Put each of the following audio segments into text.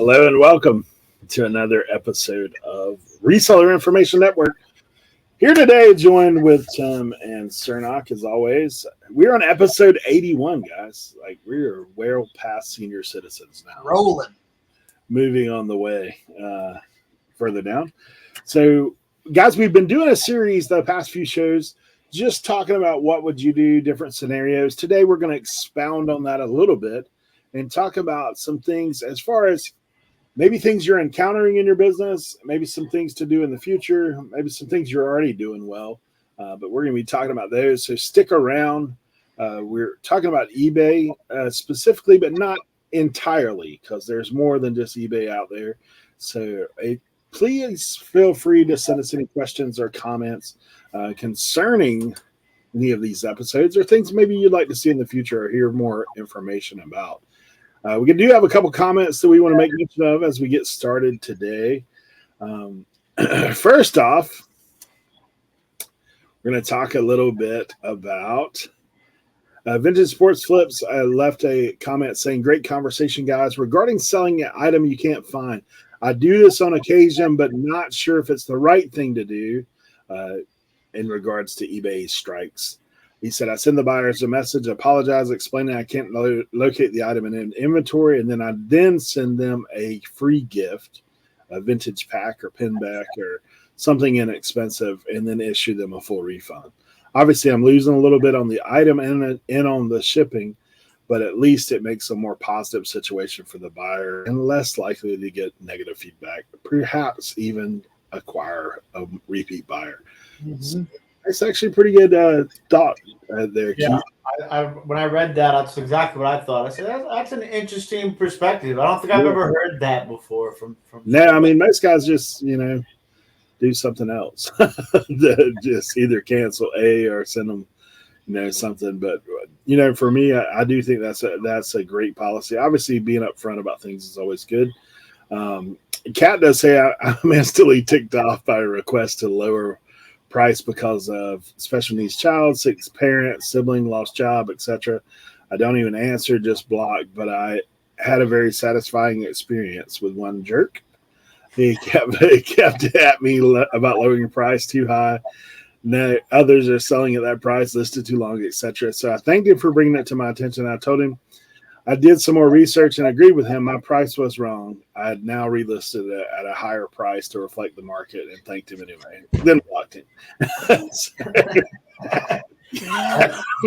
Hello and welcome to another episode of Reseller Information Network. Here today, joined with Tim and Cernock, as always. We're on episode 81, guys. Like, we're well past senior citizens now. Rolling. Moving on the way further down. So, guys, we've been doing a series the past few shows just talking about what would you do, different scenarios. Today, we're going to expound on that a little bit and talk about some things as far as maybe things you're encountering in your business, maybe some things to do in the future, maybe some things you're already doing well. But we're going to be talking about those. So stick around. We're talking about eBay specifically, but not entirely, because there's more than just eBay out there. So please feel free to send us any questions or comments concerning any of these episodes or things maybe you'd like to see in the future or hear more information about. We do have a couple comments that we want to make mention of as we get started today. First off, we're going to talk a little bit about Vintage Sports Flips. I left a comment saying, great conversation, guys, regarding selling an item you can't find. I do this on occasion, but not sure if it's the right thing to do in regards to eBay strikes. He said, I send the buyers a message, apologize, explaining I can't locate the item in inventory, and then I send them a free gift, a vintage pack or pin back or something inexpensive, and then issue them a full refund. Obviously, I'm losing a little bit on the item and on the shipping, but at least it makes a more positive situation for the buyer and less likely to get negative feedback, perhaps even acquire a repeat buyer. Mm-hmm. So, it's actually a pretty good thought there, Keith. Yeah, when I read that, that's exactly what I thought. I said, that's an interesting perspective. I don't think I've ever heard that before. From No, I mean, most guys just, do something else. Just either cancel or send them, something. But, for me, I do think that's a great policy. Obviously, being upfront about things is always good. Kat does say, I'm instantly ticked off by a request to lower price because of special needs child, sick parent, sibling, lost job, etc. I don't even answer, just block. But I had a very satisfying experience with one jerk. He kept at me about lowering the price too high. No, others are selling at that price, listed too long, etc. So I thanked him for bringing it to my attention. I told him I did some more research and agreed with him. My price was wrong. I had now relisted it at a higher price to reflect the market and thanked him anyway. Then blocked him.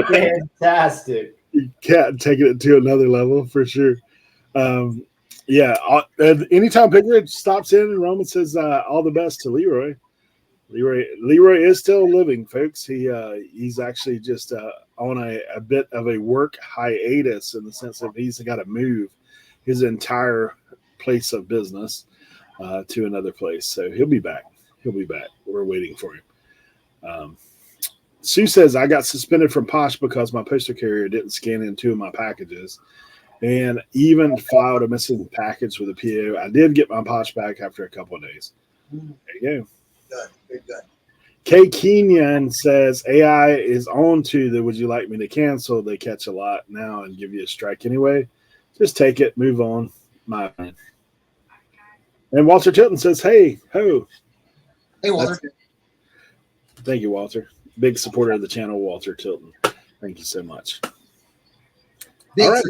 Fantastic. Cat taking it to another level for sure. Anytime Pickard stops in and Roman says all the best to Leroy. Leroy is still living, folks. He's actually just on a bit of a work hiatus in the sense that he's got to move his entire place of business to another place. So he'll be back. We're waiting for him. Sue says, I got suspended from Posh because my postal carrier didn't scan in 2 of my packages and even filed a missing package with a PO. I did get my Posh back after a couple of days. There you go. Good. Kay Kenyon says AI is on to the would you like me to cancel? They catch a lot now and give you a strike anyway. Just take it, move on. My opinion. And Walter Tilton says, hey, ho. Hey, Walter. Thank you, Walter. Big supporter of the channel, Walter Tilton. Thank you so much. All right.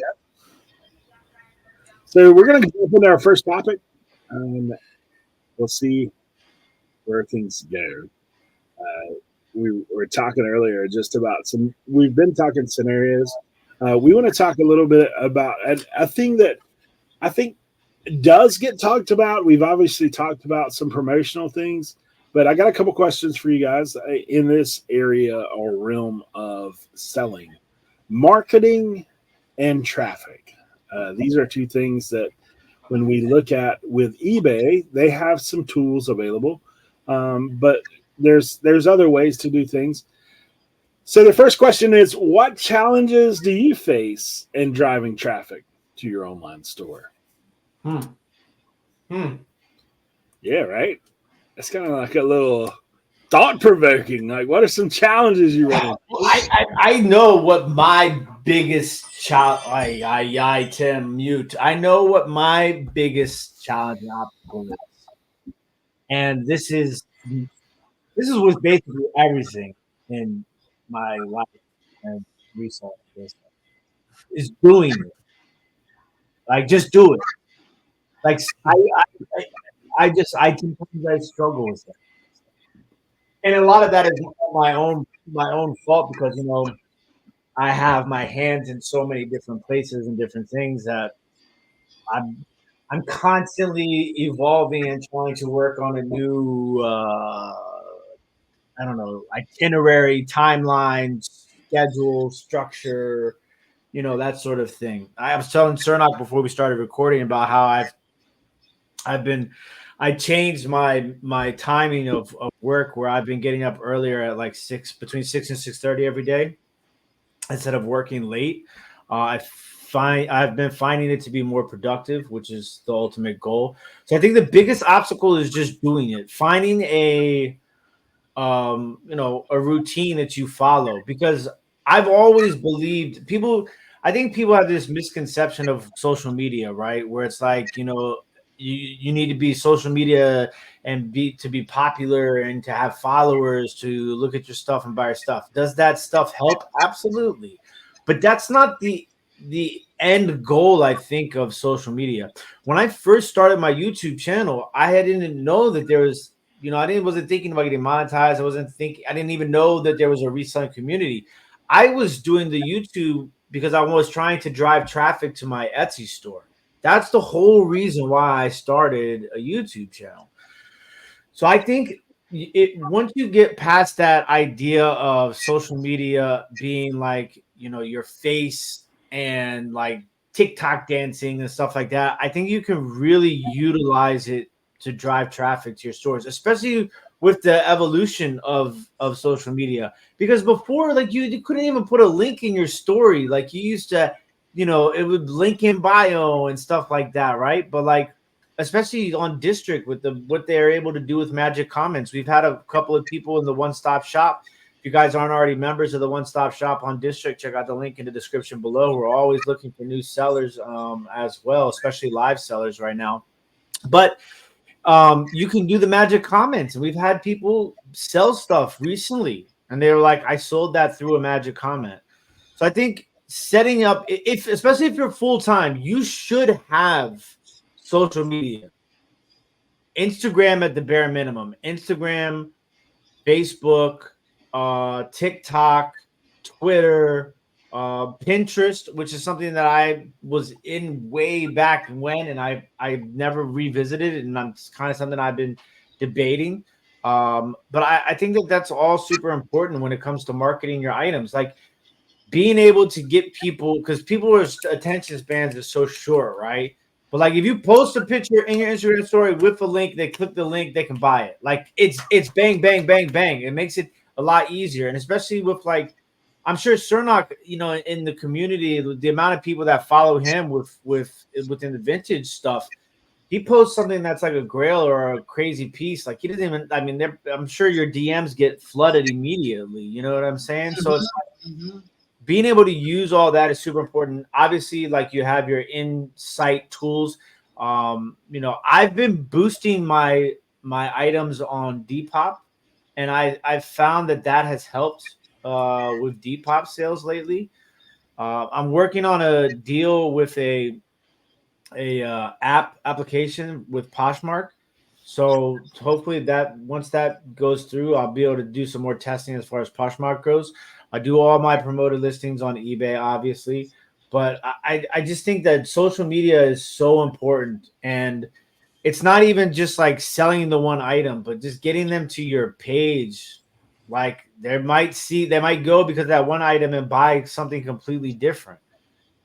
So we're going to jump into our first topic. We'll see where things go. We were talking earlier just about we've been talking scenarios. We want to talk a little bit about a thing that I think does get talked about. We've obviously talked about some promotional things, but I got a couple questions for you guys in this area or realm of selling, marketing, and traffic. These are 2 things that when we look at with eBay, they have some tools available. But there's other ways to do things. So the first question is, what challenges do you face in driving traffic to your online store? Yeah, right. That's kind of like a little thought-provoking. Like, what are some challenges you run into? I know what my biggest challenge? Tim, mute. I know what my biggest challenge and obstacle is, and this is with basically everything in my life and reselling business is doing it. Like, just do it. Like, I sometimes I struggle with it, and a lot of that is my own fault because I have my hands in so many different places and different things that I'm I'm constantly evolving and trying to work on a new I don't know, itinerary, timeline, schedule, structure, that sort of thing. I was telling Cernock before we started recording about how I've been I changed my timing of work where I've been getting up earlier at like between 6 and 6:30 every day instead of working late. I've been finding it to be more productive, which is the ultimate goal. So I think the biggest obstacle is just doing it, finding a routine that you follow, because I've always believed people I think people have this misconception of social media, right? Where it's like, you need to be social media and be popular and to have followers to look at your stuff and buy your stuff. Does that stuff help? Absolutely. But that's not the end goal, I think, of social media. When I first started my YouTube channel, didn't know that there was wasn't thinking about getting monetized. I didn't even know that there was a reselling community. I was doing the YouTube because I was trying to drive traffic to my Etsy store. That's the whole reason why I started a YouTube channel. So I think once you get past that idea of social media being like, your face and like TikTok dancing and stuff like that, I think you can really utilize it to drive traffic to your stores, especially with the evolution of social media. Because before, like you couldn't even put a link in your story. Like you used to, it would link in bio and stuff like that, right? But like especially on district with what they're able to do with magic comments. We've had a couple of people in the one-stop shop. If you guys aren't already members of the one-stop shop on district, check out the link in the description below. We're always looking for new sellers as well, especially live sellers right now. But you can do the magic comments, and we've had people sell stuff recently and they were like, I sold that through a magic comment. So I think setting up, especially if you're full-time, you should have social media. Instagram at the bare minimum. Instagram, Facebook, TikTok, Twitter, Pinterest, which is something that I was in way back when, and I never revisited it, and it's kind of something I've been debating. But I think that's all super important when it comes to marketing your items. Like being able to get people, because people's attention spans is so short, right? But like if you post a picture in your Instagram story with a link, they click the link, they can buy it. Like it's bang, bang, bang, bang. It makes it a lot easier. And especially with like, I'm sure Cernock, in the community, the amount of people that follow him within the vintage stuff, he posts something that's like a grail or a crazy piece. Like he doesn't even, I mean, I'm sure your DMs get flooded immediately. You know what I'm saying? So it's being able to use all that is super important. Obviously, like you have your insight tools. I've been boosting my items on Depop, and I've found that has helped with Depop sales lately. I'm working on a deal with a application with Poshmark. So hopefully that once that goes through, I'll be able to do some more testing as far as Poshmark goes. I do all my promoted listings on eBay, obviously, but I just think that social media is so important, and it's not even just like selling the one item, but just getting them to your page. Like they might go because of that one item and buy something completely different.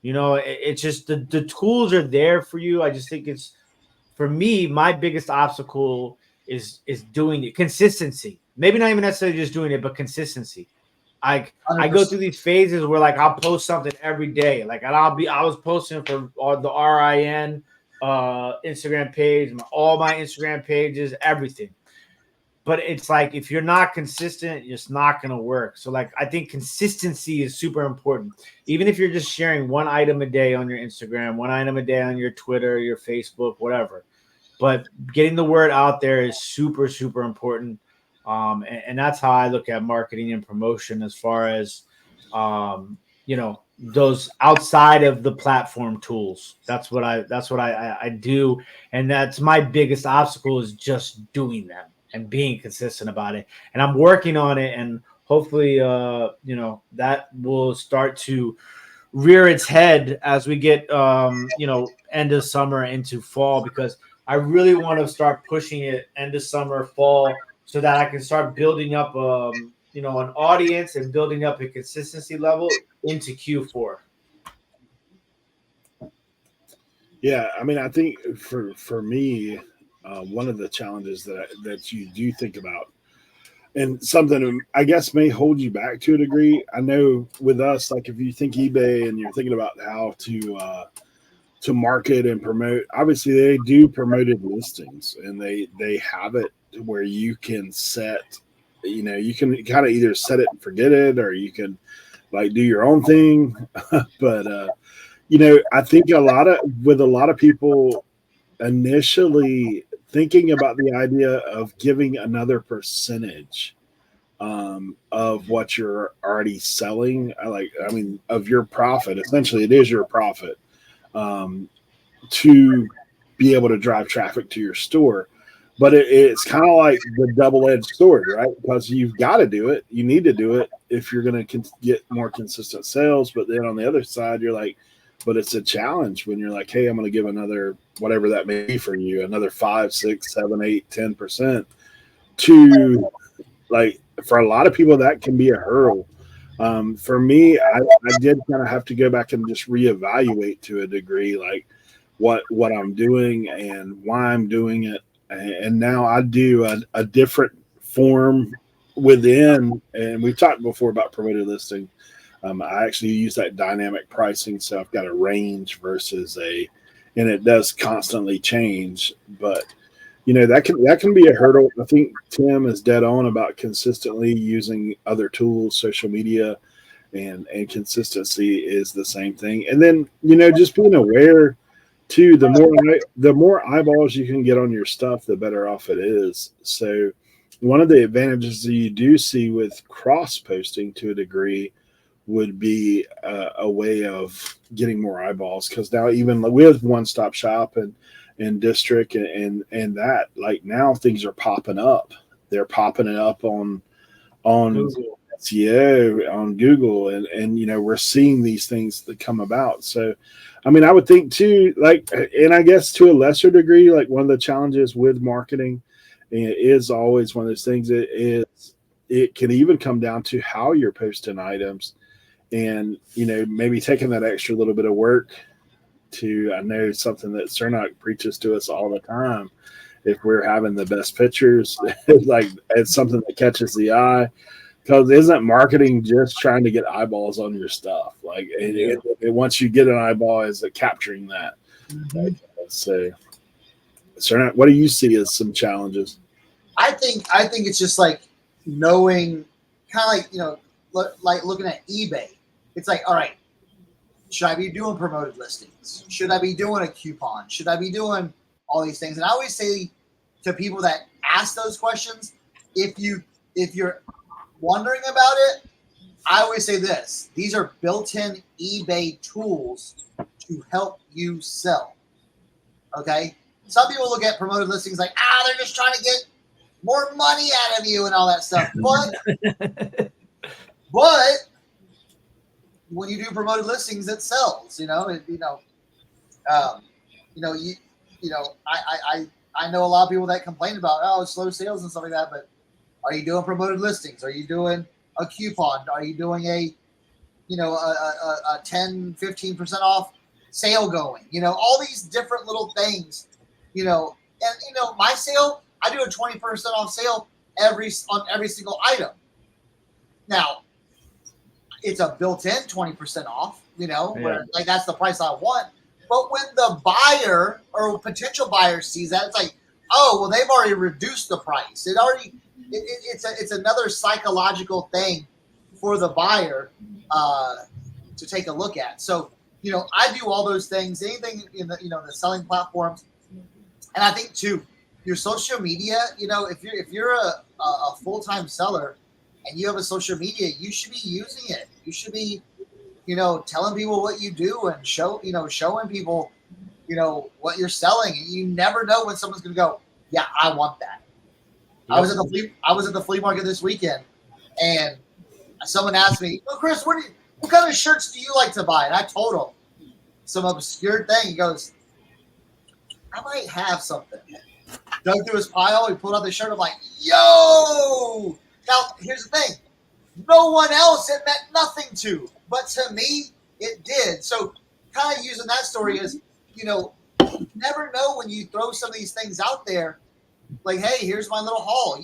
It's just the tools are there for you. I just think it's, for me, my biggest obstacle is doing it. Consistency. Maybe not even necessarily just doing it, but consistency. I go through these phases where like I'll post something every day. Like I was posting for the RIN Instagram page, all my Instagram pages, everything. but it's like if you're not consistent, it's not going to work. So like I think consistency is super important. Even if you're just sharing one item a day on your Instagram, one item a day on your Twitter, your Facebook, whatever. But getting the word out there is super, super important. And that's how I look at marketing and promotion as far as, you know, those outside of the platform tools. That's what I do. And that's my biggest obstacle is just doing them and being consistent about it. And I'm working on it. And hopefully, you know, that will start to rear its head as we get, you know, end of summer into fall, because I really want to start pushing it end of summer, fall, so that I can start building up, you know, an audience and building up a consistency level into Q4. Yeah, I mean, I think for me, one of the challenges that you do think about, and something I guess may hold you back to a degree. I know with us, like if you think eBay and you're thinking about how to market and promote, obviously they do promoted listings, and they have it where you can set, you know, you can kind of either set it and forget it, or you can like do your own thing. But you know, I think a lot of people initially thinking about the idea of giving another percentage of what you're already selling. I mean, of your profit. Essentially, it is your profit, to be able to drive traffic to your store. But it's kind of like the double-edged sword, right? Because you've got to do it. You need to do it if you're going to get more consistent sales. But then on the other side, you're like, but it's a challenge when you're like, hey, I'm going to give another, whatever that may be for you, another 5, 6, 7, 8, 10% to, like, for a lot of people, that can be a hurdle. For me, I did kind of have to go back and just reevaluate to a degree, like what I'm doing and why I'm doing it. And now I do a different form within, and we've talked before about promoted listing. I actually use that dynamic pricing, so I've got a range versus and it does constantly change. But you know, that can be a hurdle. I think Tim is dead on about consistently using other tools, social media, and consistency is the same thing. And then, you know, just being aware too, the more eyeballs you can get on your stuff, the better off it is. So one of the advantages that you do see with cross posting to a degree would be a way of getting more eyeballs, because now even with one stop shop and district and that, like, now things are popping up. They're popping it up on Google. SEO, on Google, and you know, we're seeing these things that come about. So I mean, I would think too, like, and I guess to a lesser degree, like one of the challenges with marketing is always one of those things that is, it can even come down to how you're posting items, and you know, maybe taking that extra little bit of work to, I know something that Cernock preaches to us all the time. If we're having the best pictures, like it's something that catches the eye. Because isn't marketing just trying to get eyeballs on your stuff? Like, once you get an eyeball, is it capturing that? Mm-hmm. So, Cernock, what do you see as some challenges? I think it's just like knowing, kind of like, you know, like looking at eBay. It's like, all right, should I be doing promoted listings? Should I be doing a coupon? Should I be doing all these things? And I always say to people that ask those questions, if you're wondering about it, I always say this: these are built-in eBay tools to help you sell. Okay? Some people look at promoted listings like, they're just trying to get more money out of you and all that stuff. But when you do promoted listings, it sells. I know a lot of people that complain about slow sales and stuff like that, but are you doing promoted listings? Are you doing a coupon? Are you doing a 10, 15% off sale going? You know, all these different little things, you know, and you know, my sale, I do a 20% off sale on every single item. Now, it's a built-in 20% off, you know, where like that's the price I want. But when the buyer or potential buyer sees that, it's like, oh, well, they've already reduced the price. it's another psychological thing for the buyer to take a look at. So, I do all those things, anything in the, the selling platforms. And I think too, your social media, if you're a full-time seller and you have a social media, you should be using it. You should be, telling people what you do and showing people, what you're selling. And you never know when someone's going to go, yeah, I want that. Yep. I was at the flea market this weekend, and someone asked me, well, Chris, what kind of shirts do you like to buy? And I told him some obscure thing. He goes, I might have something. Dug through his pile. He pulled out the shirt. I'm like, yo! Now, here's the thing. No one else it meant nothing to. But to me, it did. So kind of using that story is, you never know when you throw some of these things out there. Like, hey, here's my little haul.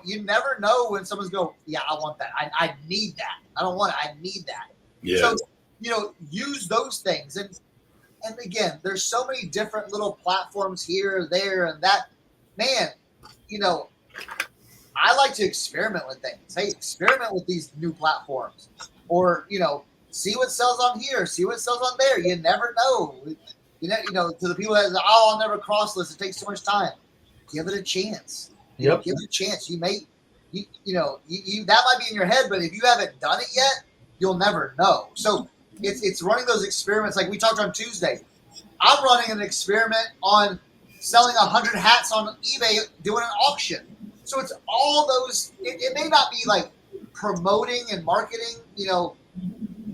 You never know when someone's go, yeah, I want that. I need that. I don't want it. I need that. Yeah. So, use those things. And again, there's so many different little platforms here, there, and that. Man, I like to experiment with things. Hey, experiment with these new platforms. Or, see what sells on here, see what sells on there. You never know. To the people that say, oh, I'll never cross list. It takes too much time. Give it a chance. Yep. Give it a chance. You may, you that might be in your head, but if you haven't done it yet, you'll never know. So it's running those experiments. Like we talked on Tuesday, I'm running an experiment on selling 100 hats on eBay, doing an auction. So it's all those. It may not be like promoting and marketing,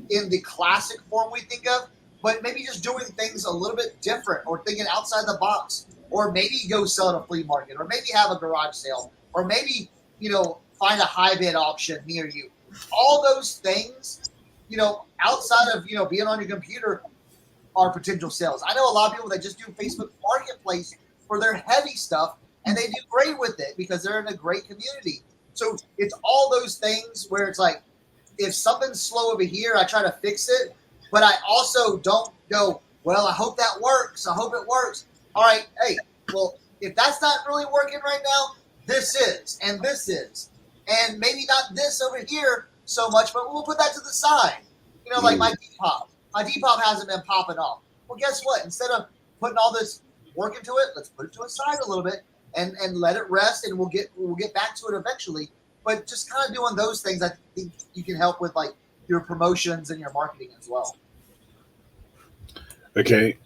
in the classic form we think of, but maybe just doing things a little bit different, or thinking outside the box, or maybe go sell at a flea market, or maybe have a garage sale, or maybe, find a high bid auction near you. All those things, outside of, being on your computer are potential sales. I know a lot of people that just do Facebook Marketplace for their heavy stuff, and they do great with it because they're in a great community. So it's all those things where it's like, if something's slow over here, I try to fix it, but I also don't go, well, I hope that works. I hope it works. All right, hey, well, if that's not really working right now, this is, and this is. And maybe not this over here so much, but we'll put that to the side. Like my Depop. My Depop hasn't been popping off. Well, guess what? Instead of putting all this work into it, let's put it to a side a little bit and let it rest, and we'll get back to it eventually. But just kind of doing those things, I think you can help with like your promotions and your marketing as well. Okay.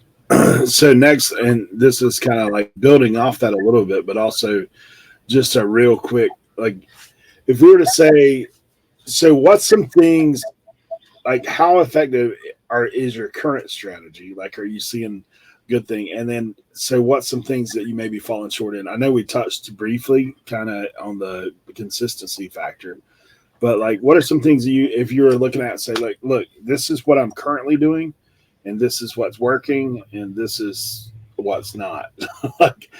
So next, and this is kind of like building off that a little bit, but also just a real quick, like if we were to say, so what's some things, like how effective is your current strategy? Like, are you seeing good thing? And then, so what's some things that you may be falling short in? I know we touched briefly kind of on the consistency factor, but like, what are some things that if you were looking at, say like, look, this is what I'm currently doing, and this is what's working, and this is what's not. Like,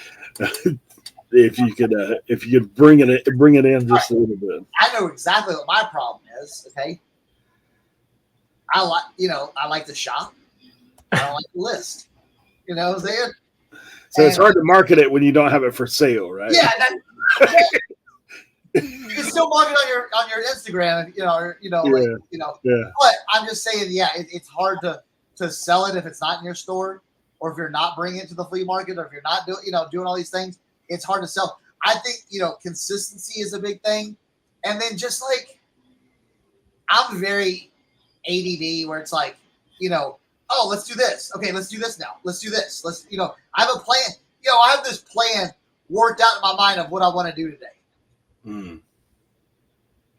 if you could bring it in just a little bit. I know exactly what my problem is. Okay. I like to shop. I don't like to list. You know what I'm saying? So it's hard to market it when you don't have it for sale, right? Yeah. You can still market on your Instagram, Yeah. But I'm just saying, it's hard to sell it if it's not in your store, or if you're not bringing it to the flea market, or if you're not doing all these things, it's hard to sell. I think, consistency is a big thing. And then just like, I'm very ADD where it's like, oh, let's do this. Okay, let's do this now. Let's do this. I have a plan. I have this plan worked out in my mind of what I want to do today.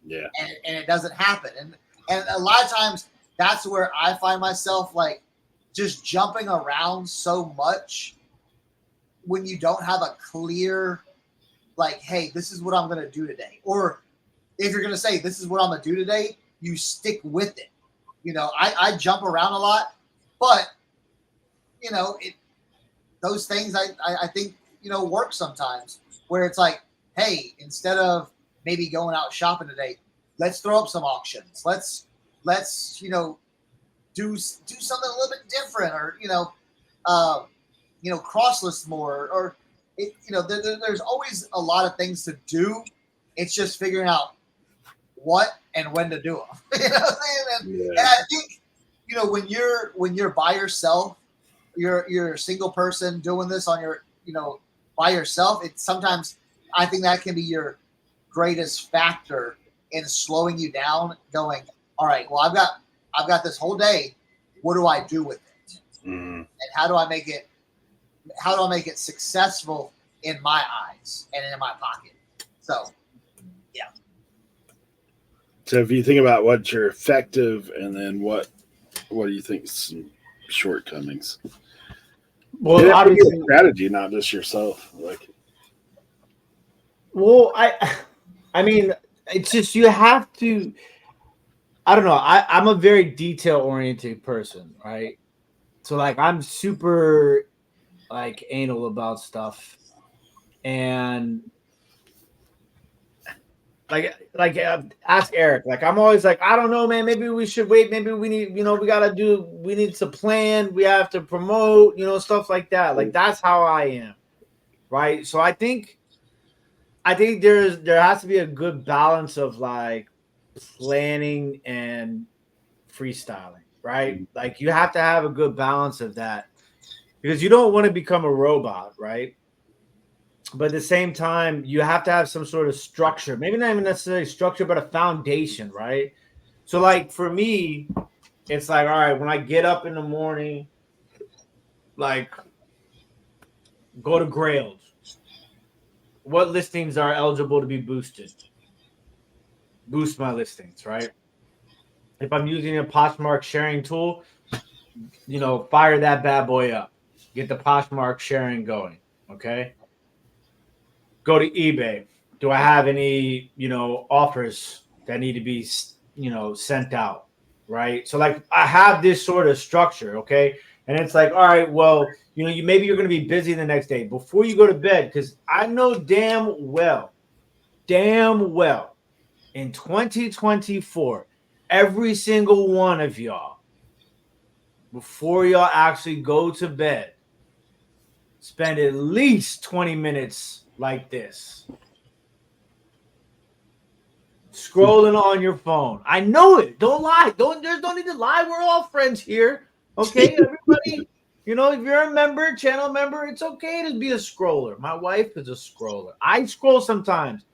Yeah. And it doesn't happen. And a lot of times that's where I find myself like just jumping around so much when you don't have a clear, like, hey, this is what I'm going to do today. Or if you're going to say, this is what I'm going to do today, you stick with it. I jump around a lot, but those things I think, work sometimes, where it's like, hey, instead of maybe going out shopping today, let's throw up some auctions. Let's do something a little bit different, or cross list more, or there's always a lot of things to do It's just figuring out what and when to do them. You know what I'm saying? And I think, you know, when you're by yourself, you're a single person doing this on your, you know, by yourself. It's sometimes, I think that can be your greatest factor in slowing you down. Going, all right, well, I've got this whole day. What do I do with it? And how do I make it successful in my eyes and in my pocket? So, yeah. So if you think about what's your effective, and then what do you think some shortcomings? Well, obviously, strategy, not just yourself. Like, well, I mean, it's just you have to. I don't know. I'm a very detail oriented person, right? So like I'm super like anal about stuff, and ask Eric. Like I'm always like, I don't know, man. Maybe we should wait. Maybe we need, we need to plan. We have to promote, stuff like that. Like that's how I am, right? So I think there has to be a good balance of like planning and freestyling, right? Like you have to have a good balance of that because you don't want to become a robot, right? But at the same time, you have to have some sort of structure. Maybe not even necessarily structure, but a foundation, right? So, like for me, it's like, all right, when I get up in the morning, like go to Grails. What listings are eligible to be boosted? Boost my listings, right? If I'm using a Poshmark sharing tool, fire that bad boy up. Get the Poshmark sharing going, okay? Go to eBay. Do I have any, offers that need to be, sent out, right? So like I have this sort of structure, okay? And it's like, all right, well, maybe you're going to be busy the next day before you go to bed, because I know damn well, in 2024, every single one of y'all, before y'all actually go to bed, spend at least 20 minutes like this. Scrolling on your phone. I know it. Don't lie. Don't need to lie. We're all friends here. Okay, everybody. If you're a member, channel member, it's okay to be a scroller. My wife is a scroller. I scroll sometimes.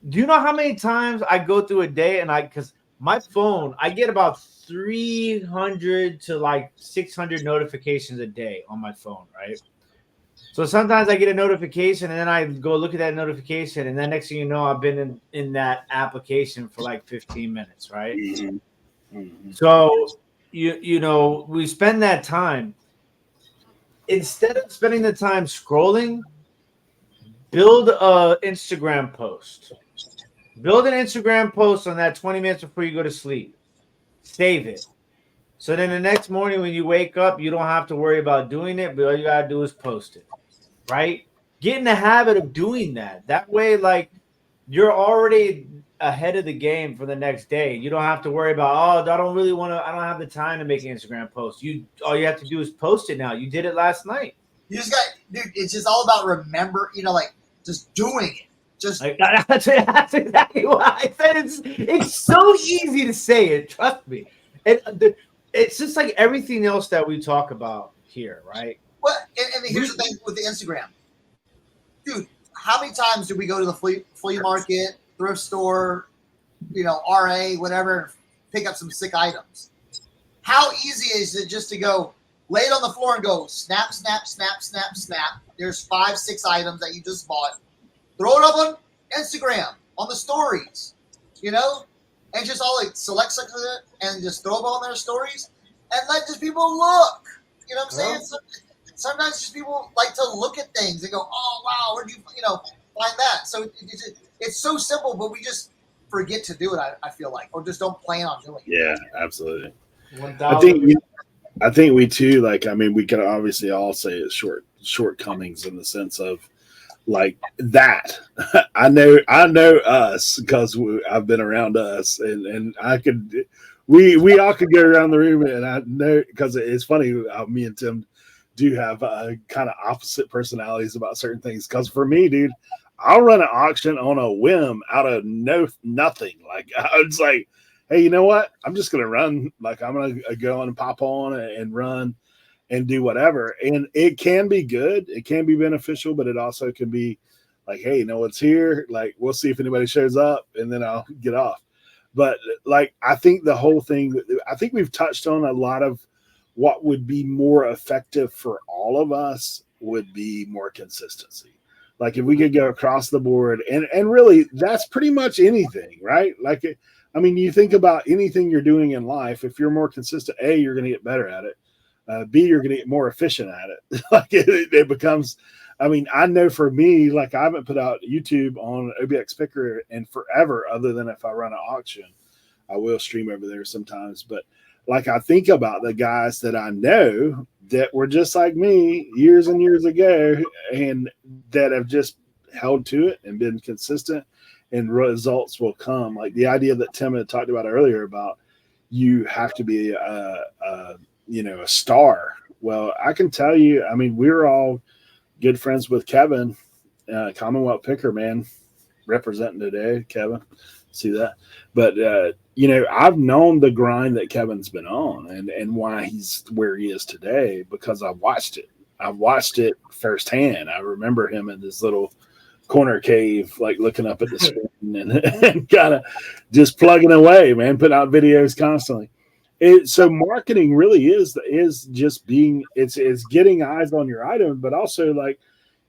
Do you know how many times I go through a day because my phone, I get about 300 to like 600 notifications a day on my phone, right? So sometimes I get a notification and then I go look at that notification, and then next thing you know, I've been in that application for like 15 minutes, right? Mm-hmm. Mm-hmm. So, we spend that time. Instead of spending the time scrolling, build an Instagram post. Build an Instagram post on that 20 minutes before you go to sleep. Save it. So then the next morning when you wake up, you don't have to worry about doing it, but all you got to do is post it. Right? Get in the habit of doing that. That way, like, you're already ahead of the game for the next day. You don't have to worry about, I don't have the time to make an Instagram post. All you have to do is post it now. You did it last night. You just got, dude, it's just all about just doing it. Just that's exactly what I said. It's so easy to say it. Trust me. It's just like everything else that we talk about here, right? Well, and here's the thing with the Instagram, dude. How many times do we go to the flea market, thrift store, RA, whatever, and pick up some sick items? How easy is it just to go lay it on the floor and go snap, snap, snap, snap, snap? There's 5-6 items that you just bought. Throw it up on Instagram on the stories, and just all like select something and just throw them on their stories and let just people look. You know what I'm saying? So, sometimes just people like to look at things and go, "Oh wow, where'd you find that?" So it's so simple, but we just forget to do it. I feel like, or just don't plan on doing it. Yeah, absolutely. I think we too. Like, I mean, we can obviously all say it's shortcomings in the sense of like that. I know us because I've been around us, and I could. We all could go around the room, and I know because it's funny. Me and Tim do have kind of opposite personalities about certain things. Because for me, dude, I'll run an auction on a whim out of nothing. Like it's like, hey, you know what? I'm just gonna run. Like I'm gonna go and pop on and run and do whatever. And it can be good. It can be beneficial, but it also can be like, hey, you know what's here? Like we'll see if anybody shows up, and then I'll get off. But like I think the whole thing. I think we've touched on a lot of what would be more effective for all of us would be more consistency. Like if we could go across the board and really that's pretty much anything, right? Like, I mean, you think about anything you're doing in life, if you're more consistent, A, you're going to get better at it. B, you're going to get more efficient at it. Like it becomes, I mean, I know for me, like I haven't put out YouTube on Obxpicker in forever, other than if I run an auction, I will stream over there sometimes. But like I think about the guys that I know that were just like me years and years ago and that have just held to it and been consistent, and results will come. Like the idea that Tim had talked about earlier about you have to be a star. Well, I can tell you, I mean, we're all good friends with Kevin, Commonwealth Picker, man, representing today, Kevin. See that? But I've known the grind that Kevin's been on and why he's where he is today because I've watched it. I've watched it firsthand. I remember him in this little corner cave, like looking up at the screen and kind of just plugging away, man, putting out videos constantly. So marketing really is just being it's getting eyes on your item, but also like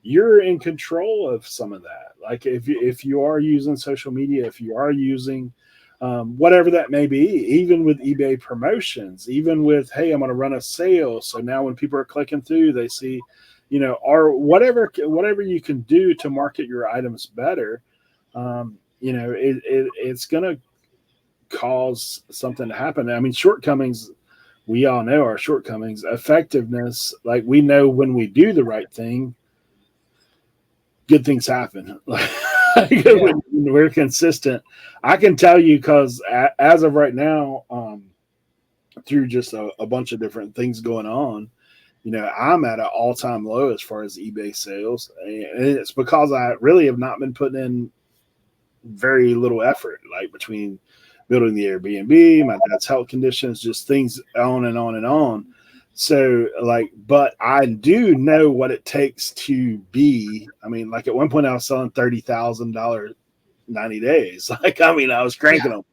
you're in control of some of that. Like if you are using social media, if you are using whatever that may be, even with eBay promotions, even with, hey, I'm going to run a sale. So now when people are clicking through, they see, or whatever you can do to market your items better. It's going to cause something to happen. I mean, shortcomings, we all know our shortcomings. Effectiveness, like we know when we do the right thing, good things happen. When we're consistent. I can tell you because as of right now, through just a bunch of different things going on, I'm at an all-time low as far as eBay sales, and it's because I really have not been putting in very little effort, like between building the Airbnb, my dad's health conditions, just things on and on and on. So but I do know what it takes to be. I mean, like at one point I was selling $30,000 90 days. Like, I mean, I was cranking them.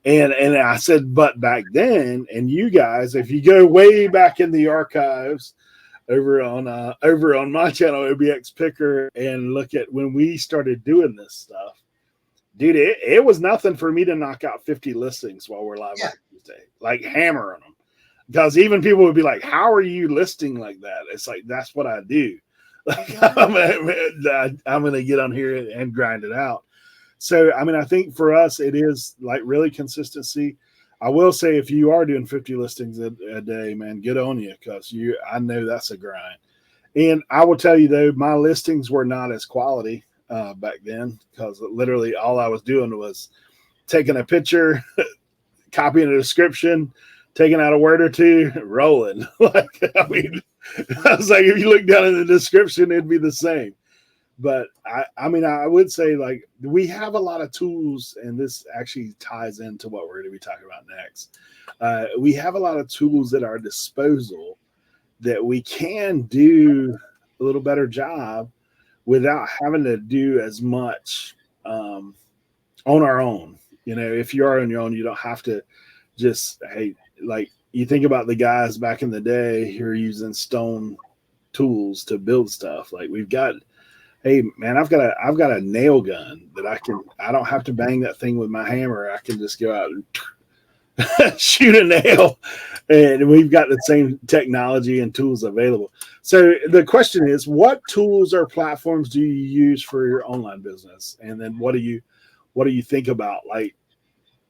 And I said, but back then, and you guys, if you go way back in the archives over on my channel, Obxpicker, and look at when we started doing this stuff, dude, it was nothing for me to knock out 50 listings while we're live on Tuesday, like hammering them. Because even people would be like, how are you listing like that? It's like, that's what I do. Like, I'm going to get on here and grind it out. So, I mean, I think for us, it is like really consistency. I will say if you are doing 50 listings a day, man, good on you, because I know that's a grind. And I will tell you, though, my listings were not as quality back then, because literally all I was doing was taking a picture, copying a description, taking out a word or two, rolling. Like, I mean, I was like, if you look down in the description, it'd be the same. But I mean, I would say like we have a lot of tools, and this actually ties into what we're going to be talking about next. We have a lot of tools at our disposal that we can do a little better job without having to do as much on our own. If you are on your own, you don't have to just, hey, like you think about the guys back in the day who are using stone tools to build stuff. Like we've got, hey man, I've got a nail gun that I don't have to bang that thing with my hammer. I can just go out and shoot a nail, and we've got the same technology and tools available. So the question is, what tools or platforms do you use for your online business? And then what do you think about? Like,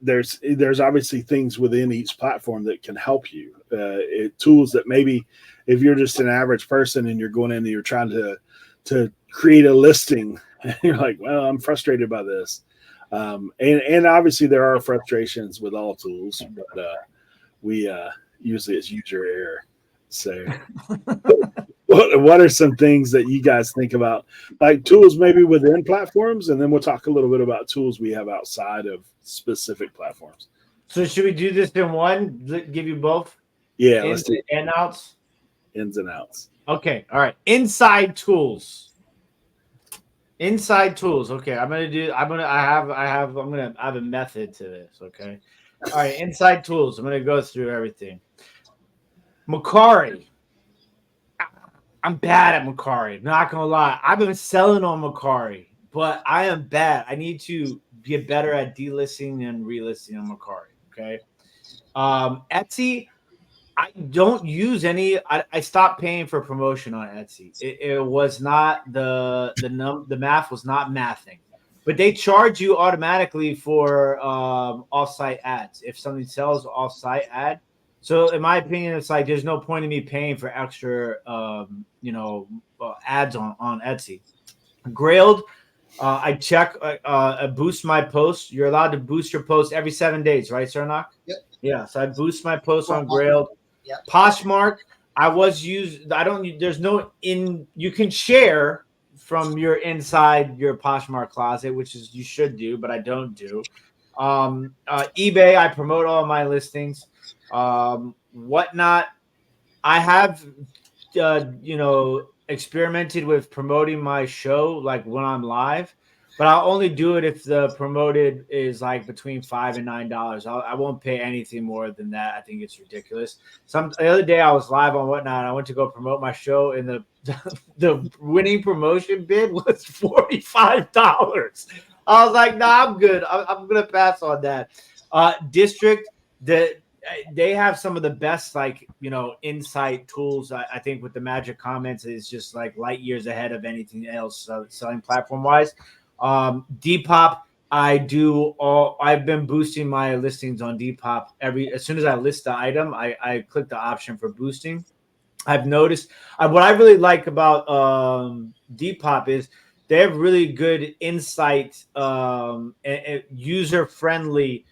there's obviously things within each platform that can help you. Tools that maybe if you're just an average person and you're going in and you're trying to create a listing, and you're like, well, I'm frustrated by this. And obviously there are frustrations with all tools, but we usually it's user error. So what are some things that you guys think about, like tools maybe within platforms, and then we'll talk a little bit about tools we have outside of specific platforms. So should we do this in one? Give you both Yeah, let's ins do and outs. ins and outs. Okay, all right. Inside tools. Inside tools. Okay, I have a method to this. Okay. All right, inside tools. I'm gonna go through everything. Macari. I'm bad at Macari. Not gonna lie. I've been selling on Macari, but I am bad. I need to get better at delisting and relisting on Macari. Okay. Etsy. I don't use any. I stopped paying for promotion on Etsy. It was not the math was not mathing, but they charge you automatically for offsite ads if something sells offsite ad. So in my opinion, it's like there's no point in me paying for extra ads on Etsy. Grailed. I check. Boost my posts. You're allowed to boost your post every 7 days, right, Sarnak? Yep. Yeah. So I boost my posts on Grailed. Yep. Poshmark, there's no you can share from your inside your Poshmark closet, which is you should do, but I don't do. eBay, I promote all my listings. Whatnot, I have experimented with promoting my show like when I'm live, but I'll only do it if the promoted is like between $5 and $9. I won't pay anything more than that. I think it's ridiculous. The other day I was live on Whatnot. I went to go promote my show, and the winning promotion bid was $45. I was like, nah, I'm good. I'm gonna pass on that. District, they have some of the best insight tools. I think with the magic comments is just like light years ahead of anything else selling platform wise. Depop, I've been boosting my listings on Depop as soon as I list the item, I click the option for boosting. I've noticed what I really like about Depop is they have really good insight, user friendly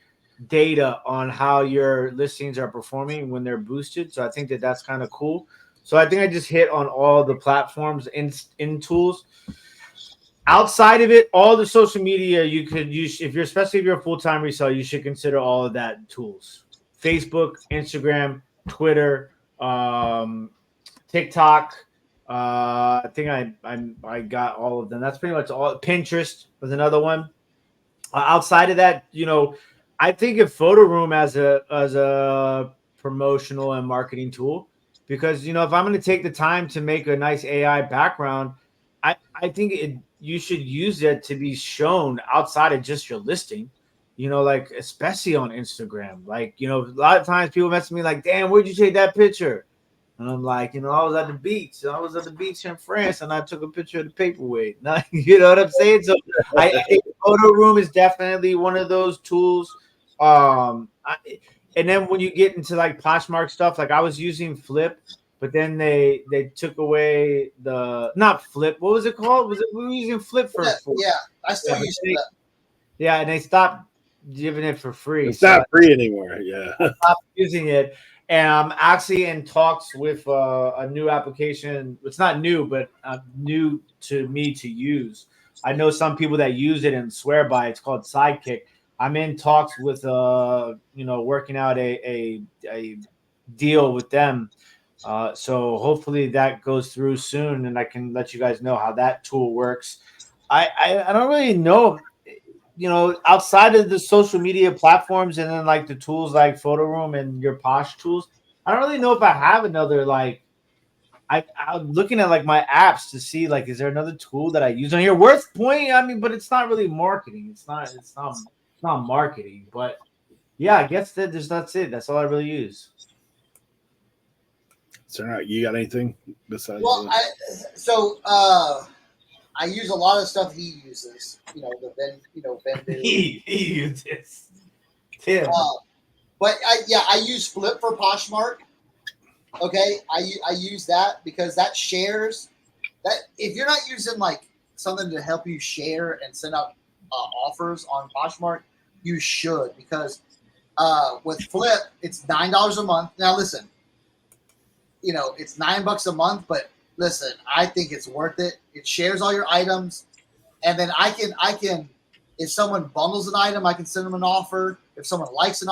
data on how your listings are performing when they're boosted. So I think that's kind of cool. So I think I just hit on all the platforms in tools. Outside of it, all the social media you could use, especially if you're a full-time reseller, you should consider all of that tools. Facebook, Instagram, Twitter, TikTok. I think I got all of them. That's pretty much all. Pinterest was another one. Outside of that, I think of Photoroom as a promotional and marketing tool, because if I'm going to take the time to make a nice AI background, I think you should use it to be shown outside of just your listing, like especially on Instagram. Like, a lot of times people message me like, damn, where'd you take that picture? And I'm like, I was at the beach. I was at the beach in France, and I took a picture of the paperweight. You know what I'm saying? So I think Photoroom is definitely one of those tools. And then when you get into like Poshmark stuff, like I was using Flip, but then they took away not Flip. What was it called? We were using Flip for yeah. I still use Flip. Yeah, and they stopped giving it for free. It's not free anymore. Yeah, I stopped using it, and I'm actually in talks with a new application. It's not new, but new to me to use. I know some people that use it and swear by it. It's called Sidekick. I'm in talks with working out a deal with them. So hopefully that goes through soon, and I can let you guys know how that tool works. I don't really know, outside of the social media platforms and then like the tools like Photoroom and your Posh tools, I don't really know if I have another I'm looking at like my apps to see like, is there another tool that I use on here? Worthpoint, I mean, but it's not really marketing. It's not marketing, but yeah, I guess that's it. That's all I really use. So you got anything besides? Well, I use a lot of stuff he uses. Vendu. He uses. Tim. But I use Flip for Poshmark. Okay, I use that because that shares. That if you're not using like something to help you share and send out offers on Poshmark, you should, because with Flip it's $9 a month. Now listen, it's $9 a month, but listen, I think it's worth it. It shares all your items, and then I can, if someone bundles an item, I can send them an offer. If someone likes an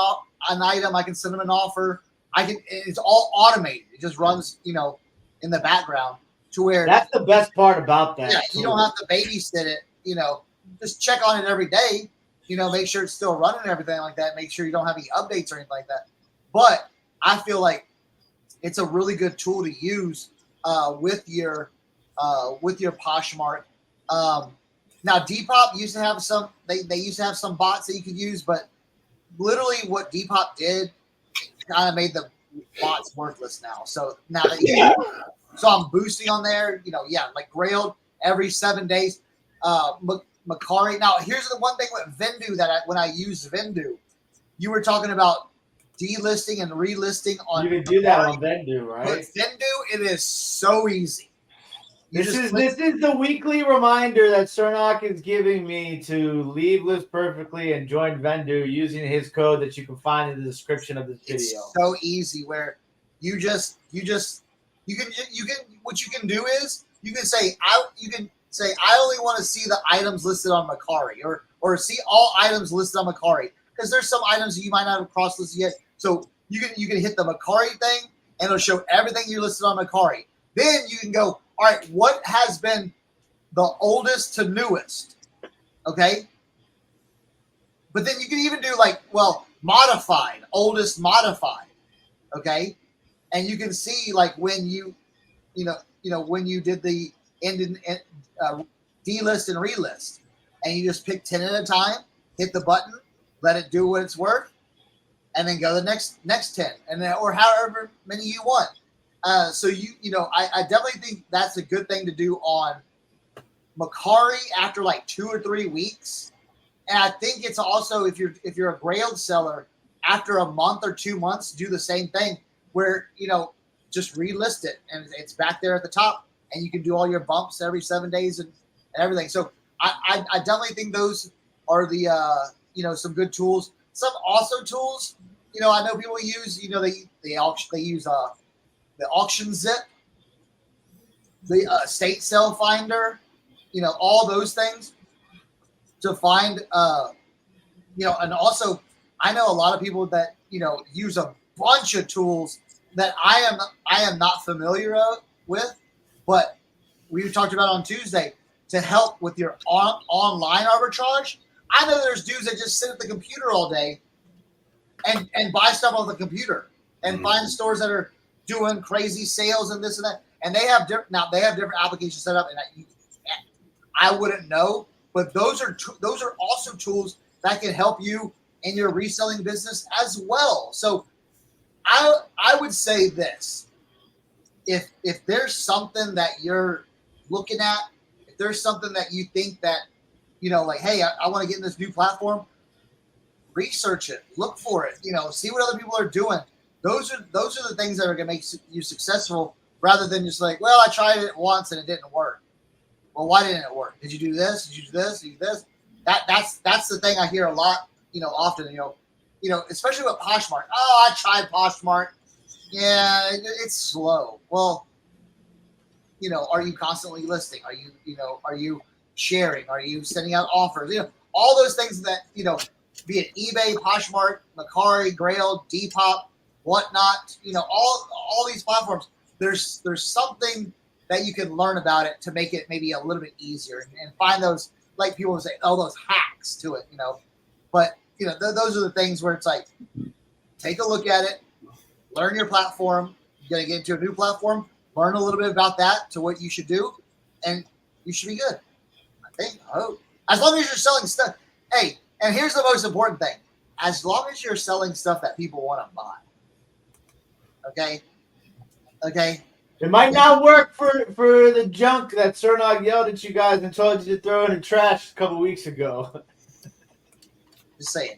item, I can send them an offer. It's all automated. It just runs, in the background to where That's the best part about that. yeah, you don't have to babysit it. Just check on it every day. Make sure it's still running and everything like that. Make sure you don't have any updates or anything like that. But I feel like it's a really good tool to use with your Poshmark. Now Depop used to have some. They used to have some bots that you could use, but literally what Depop did kind of made the bots worthless now. So now that so I'm boosting on there. Like Grailed every 7 days. Macari. Now here's the one thing with Vendu that when I use Vendu, you were talking about delisting and relisting on. You can do that on Vendu, right? With Vendu, it is so easy. This is the weekly reminder that Cernock is giving me to leave Lives Perfectly and join Vendu using his code that you can find in the description of this video. It's so easy where you can what you can do is you can say I only want to see the items listed on Macari or see all items listed on Macari because there's some items that you might not have cross listed yet. So you can hit the Macari thing and it'll show everything you listed on Macari. Then you can go, all right, what has been the oldest to newest? Okay. But then you can even do modified, oldest modified. Okay. And you can see when when you did the delist and relist and you just pick 10 at a time, hit the button, let it do what it's worth, and then go the next 10 and then, or however many you want. So I definitely think that's a good thing to do on Macari after 2 or 3 weeks. And I think it's also if you're a Grailed seller after a month or 2 months, do the same thing where just relist it and it's back there at the top and you can do all your bumps every 7 days and everything. So I definitely think those are the some good tools. Some also tools, I know people use they use the auction zip, the estate sale finder, all those things to find, and also I know a lot of people that, use a bunch of tools that I am not familiar with, but we talked about on Tuesday to help with your online arbitrage. I know there's dudes that just sit at the computer all day and buy stuff on the computer and find stores that are doing crazy sales and this and that, and they have different applications set up, and I wouldn't know, but those are also tools that can help you in your reselling business as well. So I would say this: if there's something that you're looking at, if there's something that you think that hey, I want to get in this new platform, research it, look for it, see what other people are doing. Those are the things that are going to make you successful, rather than just well, I tried it once and it didn't work. Well, why didn't it work? Did you do this? Did you do this? Did you do this? That's the thing I hear a lot, often, especially with Poshmark. Oh, I tried Poshmark. Yeah, it's slow. Well, are you constantly listing? Are you sharing? Are you sending out offers? All those things that, be it eBay, Poshmark, Macari, Grail, Depop, whatnot, all these platforms, there's something that you can learn about it to make it maybe a little bit easier and find those, like people say, those hacks to it, but those are the things where it's take a look at it, learn your platform. You're going to get into a new platform, learn a little bit about that to what you should do, and you should be good. I hope. As long as you're selling stuff. Hey, and here's the most important thing. As long as you're selling stuff that people want to buy. Okay. It might not work for the junk that Cernog yelled at you guys and told you to throw in the trash a couple weeks ago. I'm just saying.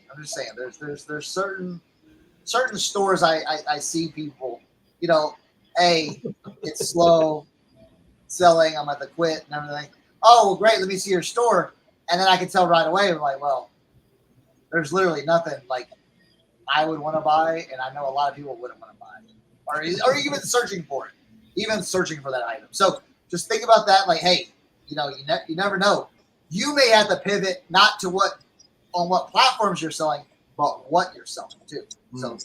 There's certain stores I see people, hey, it's slow selling. I'm at the quit and everything. Oh, well, great. Let me see your store. And then I can tell right away. I'm well, there's literally nothing I would want to buy. And I know a lot of people wouldn't want to buy or even searching for it. even searching for that item. So just think about that. Like, hey, you never know. You may have to pivot not to what platforms you're selling, but what you're selling too. So,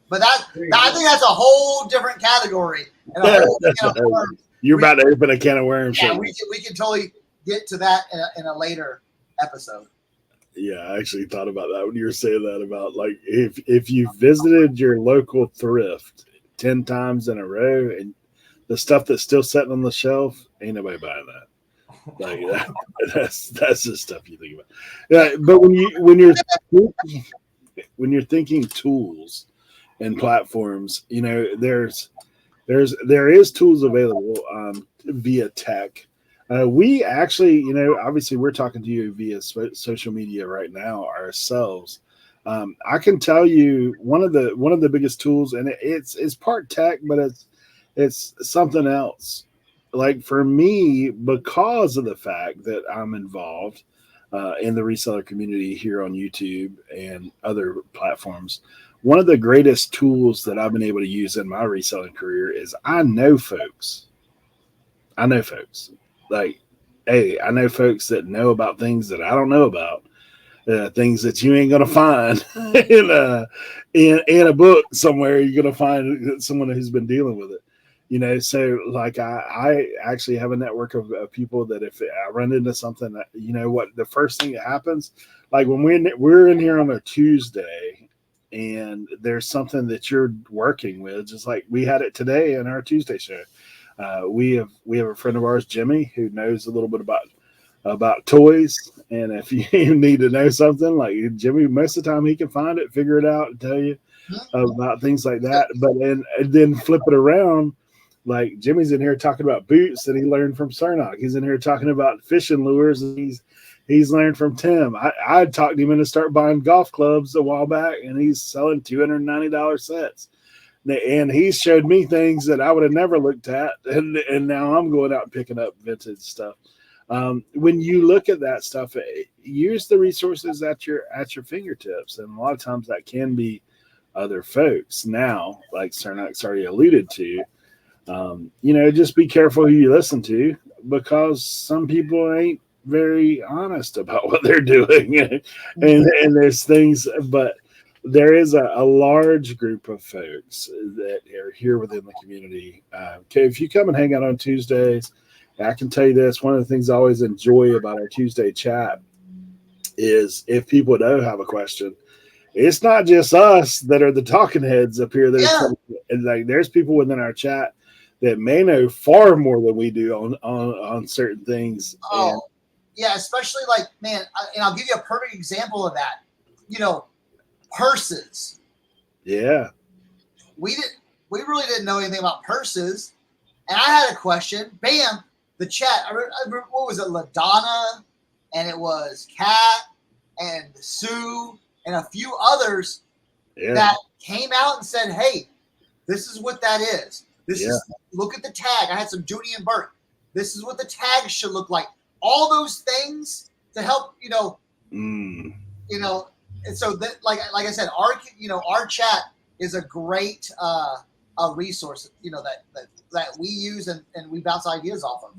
but I think that's a whole different category. And a whole can of worms. You're about to open a can of worms. Yeah, we can totally get to that in a later episode. Yeah, I actually thought about that when you were saying that about like if you visited your local thrift 10 times in a row and the stuff that's still sitting on the shelf, ain't nobody buying that. Like that's the stuff you think about. Yeah, but when you're thinking tools and platforms, there is tools available via tech. We actually, obviously we're talking to you via social media right now ourselves. I can tell you one of the biggest tools, and it's part tech, but it's something else. Like for me, because of the fact that I'm involved in the reseller community here on YouTube and other platforms, one of the greatest tools that I've been able to use in my reselling career is I know folks. Like, hey, I know folks that know about things that I don't know about, things that you ain't gonna find in a book somewhere. You're gonna find someone who's been dealing with it. So like I actually have a network of people that if I run into something, what the first thing that happens, like when we're in here on a Tuesday and there's something that you're working with, just like we had it today in our Tuesday show. We have a friend of ours, Jimmy, who knows a little bit about toys. And if you need to know something, like Jimmy, most of the time he can find it, figure it out, and tell you about things like that. But then flip it around. Like Jimmy's in here talking about boots that he learned from Cernock. He's in here talking about fishing lures and he's learned from Tim. I talked him into start buying golf clubs a while back, and he's selling $290 sets. And he showed me things that I would have never looked at, and now I'm going out and picking up vintage stuff. When you look at that stuff, use the resources at your fingertips, and a lot of times that can be other folks. Now, like Cernock's already alluded to. Just be careful who you listen to, because some people ain't very honest about what they're doing. and there's things, but there is a large group of folks that are here within the community. Okay, if you come and hang out on Tuesdays, I can tell you this, one of the things I always enjoy about our Tuesday chat is if people do have a question, it's not just us that are the talking heads up here. Like there's people within our chat that may know far more than we do on certain things. Oh, yeah, especially like, man, and I'll give you a perfect example of that. Purses. Yeah. We really didn't know anything about purses. And I had a question. Bam, the chat. I remember, what was it? LaDonna, and it was Kat and Sue and a few others that came out and said, hey, this is what that is. This is, look at the tag. I had some Judy and Burke. This is what the tag should look like. All those things to help, and so that, like I said, our chat is a great a resource, that we use and we bounce ideas off of.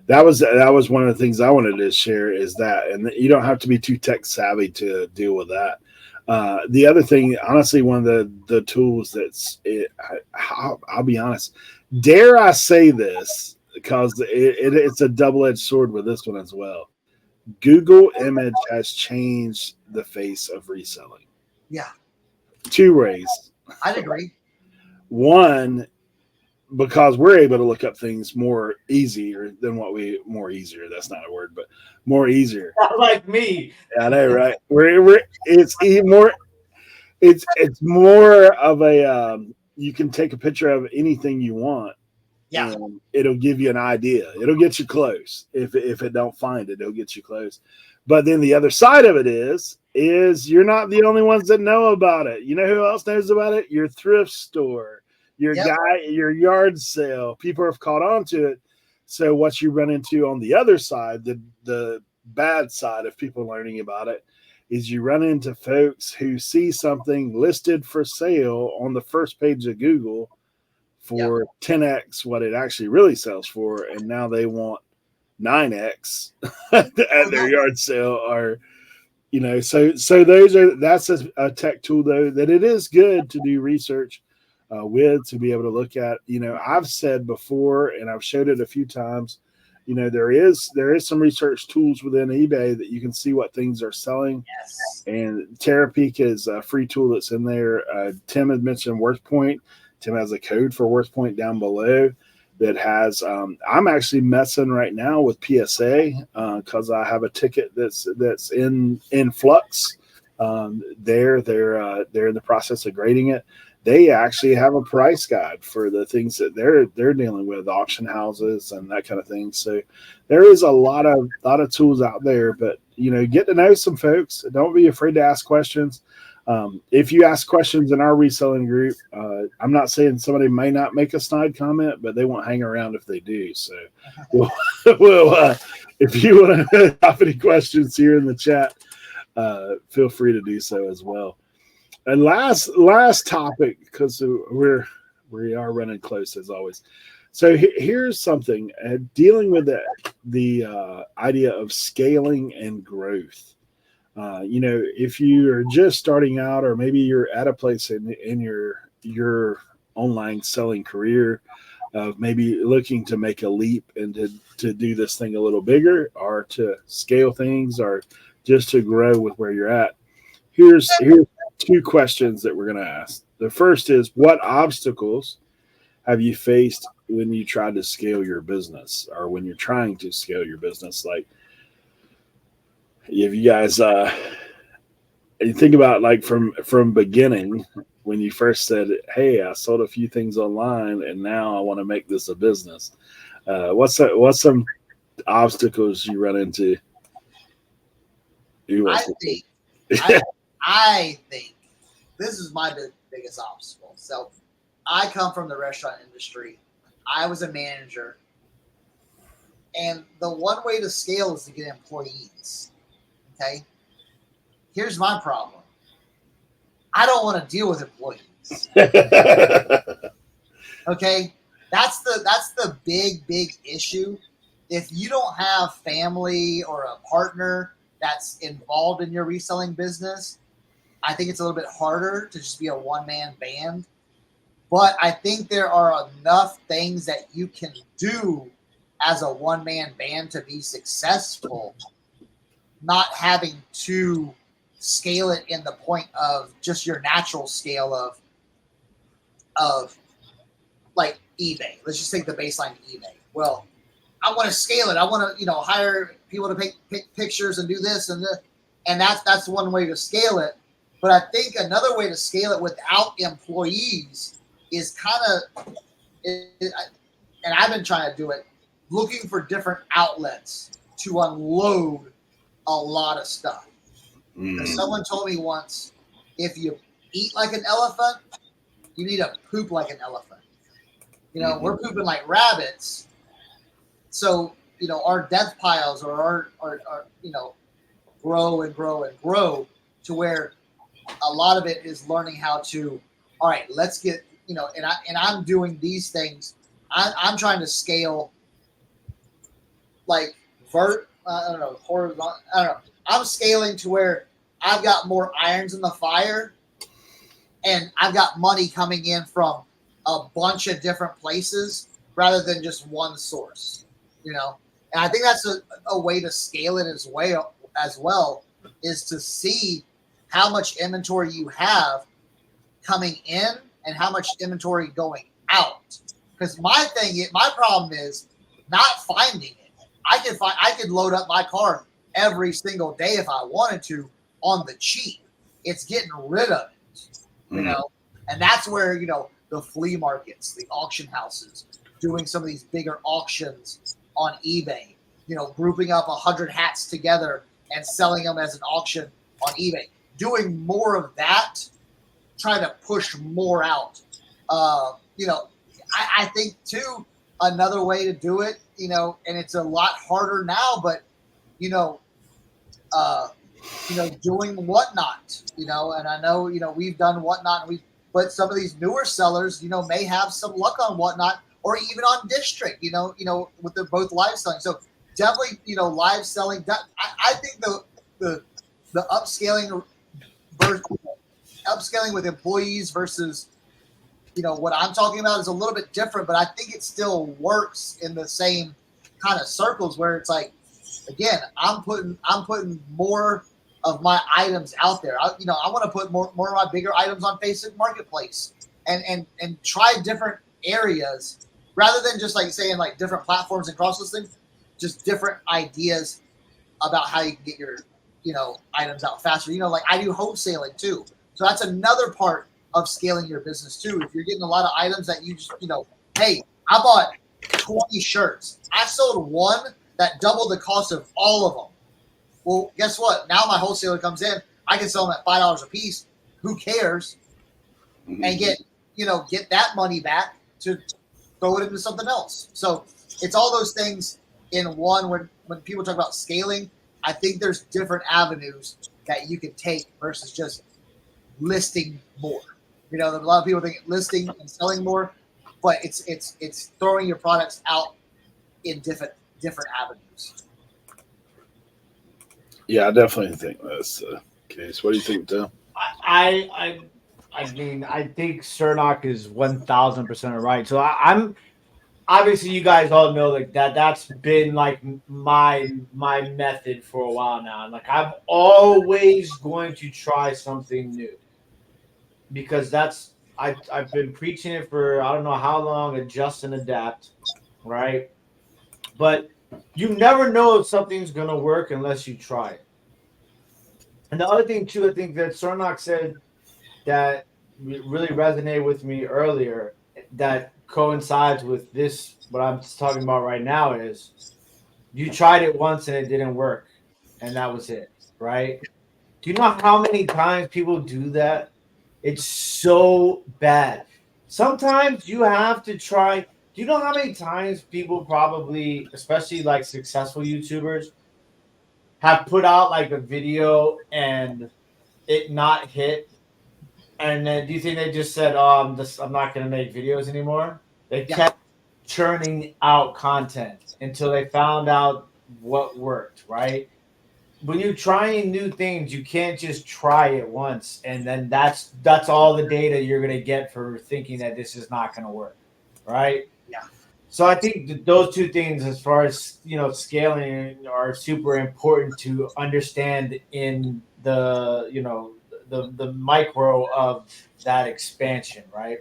That was one of the things I wanted to share, is that, and you don't have to be too tech savvy to deal with that. The other thing, honestly, one of the tools I'll be honest, dare I say this, because it's a double-edged sword with this one as well. Google Image has changed the face of reselling. Yeah. 2 ways. I'd agree. One, because we're able to look up things more easier. That's not a word, but more easier. Not like me. I know, right? It's more of a you can take a picture of anything you want. Yeah. And it'll give you an idea. It'll get you close. If it don't find it, it'll get you close. But then the other side of it is you're not the only ones that know about it. You know who else knows about it? Your thrift store, your yard sale. People have caught on to it. So what you run into on the other side, the bad side of people learning about it, is you run into folks who see something listed for sale on the first page of Google for 10x what it actually really sells for, and now they want 9x at their yard sale, or so that's a tech tool though that it is good to do research with, to be able to look at. I've said before, and I've showed it a few times, there is some research tools within eBay that you can see what things are selling. Yes. And Terapeak is a free tool that's in there. Tim had mentioned Worthpoint. Tim has a code for Worthpoint down below that has. I'm actually messing right now with PSA because I have a ticket that's in flux. They're in the process of grading it. They actually have a price guide for the things that they're dealing with, auction houses and that kind of thing. So there is a lot of tools out there, but get to know some folks. Don't be afraid to ask questions. If you ask questions in our reselling group, I'm not saying somebody may not make a snide comment, but they won't hang around if they do. So if you want to have any questions here in the chat, feel free to do so as well. And last topic, because we are running close as always. So here's something, dealing with the idea of scaling and growth. If you are just starting out, or maybe you're at a place in your online selling career of maybe looking to make a leap and to do this thing a little bigger, or to scale things, or just to grow with where you're at. Here's two questions that we're going to ask. The first is, what obstacles have you faced when you try to scale your business, or when you're trying to scale your business? Like, if you guys you think about, like, from beginning, when you first said, hey, I sold a few things online and now I want to make this a business. What's some obstacles you run into? I think this is my biggest obstacle. So I come from the restaurant industry. I was a manager. And the one way to scale is to get employees. Okay? Here's my problem. I don't want to deal with employees. Okay? That's the big issue. If you don't have family or a partner that's involved in your reselling business, I think it's a little bit harder to just be a one-man band. But I think there are enough things that you can do as a one-man band to be successful, not having to scale it in the point of just your natural scale of like eBay. Let's just take the baseline of eBay. Well, I want to scale it. I want to, hire people to pick pictures and do this and that. And that's one way to scale it. But I think another way to scale it without employees is kind of, and I've been trying to do it, looking for different outlets to unload a lot of stuff. Someone told me once, if you eat like an elephant, you need to poop like an elephant. We're pooping like rabbits. So, our death piles or our grow and grow and grow, to where a lot of it is learning how to, all right, let's get, and I'm doing these things. I'm trying to scale like horizontal. I don't know. I'm scaling to where I've got more irons in the fire, and I've got money coming in from a bunch of different places rather than just one source, And I think that's a way to scale it as well, is to see how much inventory you have coming in and how much inventory going out. Because my problem is not finding it. I could load up my car every single day if I wanted to on the cheap. It's getting rid of it, and that's where, the flea markets, the auction houses, doing some of these bigger auctions on eBay, grouping up 100 hats together and selling them as an auction on eBay, doing more of that, trying to push more out. I think too, another way to do it, and it's a lot harder now, but, doing Whatnot, and I know, we've done Whatnot, and but some of these newer sellers, may have some luck on whatnot, or even on district, with their both live selling. So definitely, live selling. I think the upscaling with employees versus what I'm talking about is a little bit different, but I think it still works in the same kind of circles where it's like, again, I'm putting more of my items out there. I want to put more of my bigger items on Facebook Marketplace and try different areas rather than just like saying like different platforms and cross listing, just different ideas about how you can get your items out faster. Like I do wholesaling too, so that's another part of scaling your business too. If you're getting a lot of items that you just hey, I bought 20 shirts, I sold one that doubled the cost of all of them. Well, guess what? Now my wholesaler comes in, I can sell them at $5 a piece. Who cares? And get that money back to throw it into something else. So it's all those things in one. When people talk about scaling, I think there's different avenues that you can take versus just listing more. A lot of people think listing and selling more, but it's throwing your products out in different avenues. Yeah, I definitely think that's the case. What do you think, Tim? I mean, I think Cernock is 1000% right. So I'm obviously you guys all know like that's been like my method for a while now. Like I'm always going to try something new because I've been preaching it for I don't know how long, adjust and adapt, right? But you never know if something's gonna work unless you try it. And the other thing too, I think that Cernock said that really resonated with me earlier that coincides with this what I'm talking about right now is you tried it once and it didn't work and that was it, right? Do you know how many times people do that? It's so bad. Sometimes you have to try. Do you know how many times people probably, especially like successful YouTubers, have put out like a video and it not hit? And then do you think they just said, "Oh, I'm not going to make videos anymore"? They kept churning out content until they found out what worked, right? When you're trying new things, you can't just try it once and then that's all the data you're going to get for thinking that this is not going to work, right? Yeah. So I think those two things, as far as scaling, are super important to understand in the the micro of that expansion, right?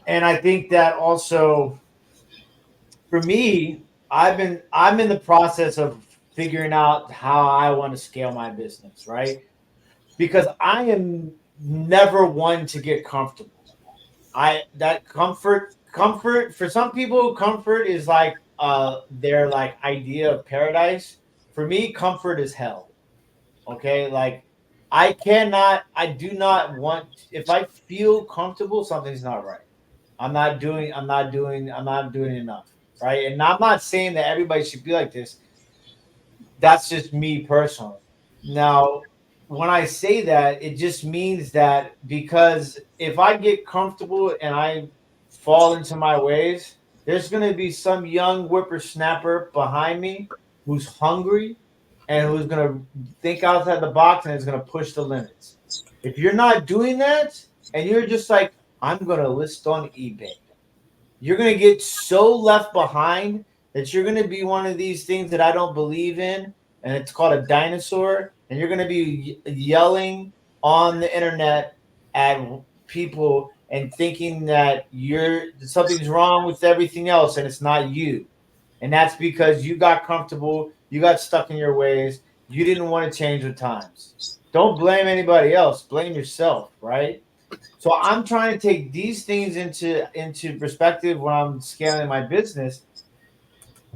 And I think that also for me, I'm in the process of figuring out how I want to scale my business, right? Because I am never one to get comfortable. That comfort for some people, comfort is like their like idea of paradise. For me, comfort is hell. Okay, like I do not want. If I feel comfortable, something's not right. I'm not doing enough, right? And I'm not saying that everybody should be like this. That's just me personally. Now, when I say that, it just means that because if I get comfortable and I fall into my ways, there's going to be some young whippersnapper behind me who's hungry and who's going to think outside the box and is going to push the limits. If you're not doing that and you're just like, I'm going to list on eBay, you're going to get so left behind that you're going to be one of these things that I don't believe in, and it's called a dinosaur, and you're going to be yelling on the internet at people and thinking that something's wrong with everything else and it's not you. And that's because you got comfortable, you got stuck in your ways, you didn't want to change with times. Don't blame anybody else, blame yourself, right? So I'm trying to take these things into perspective when I'm scaling my business,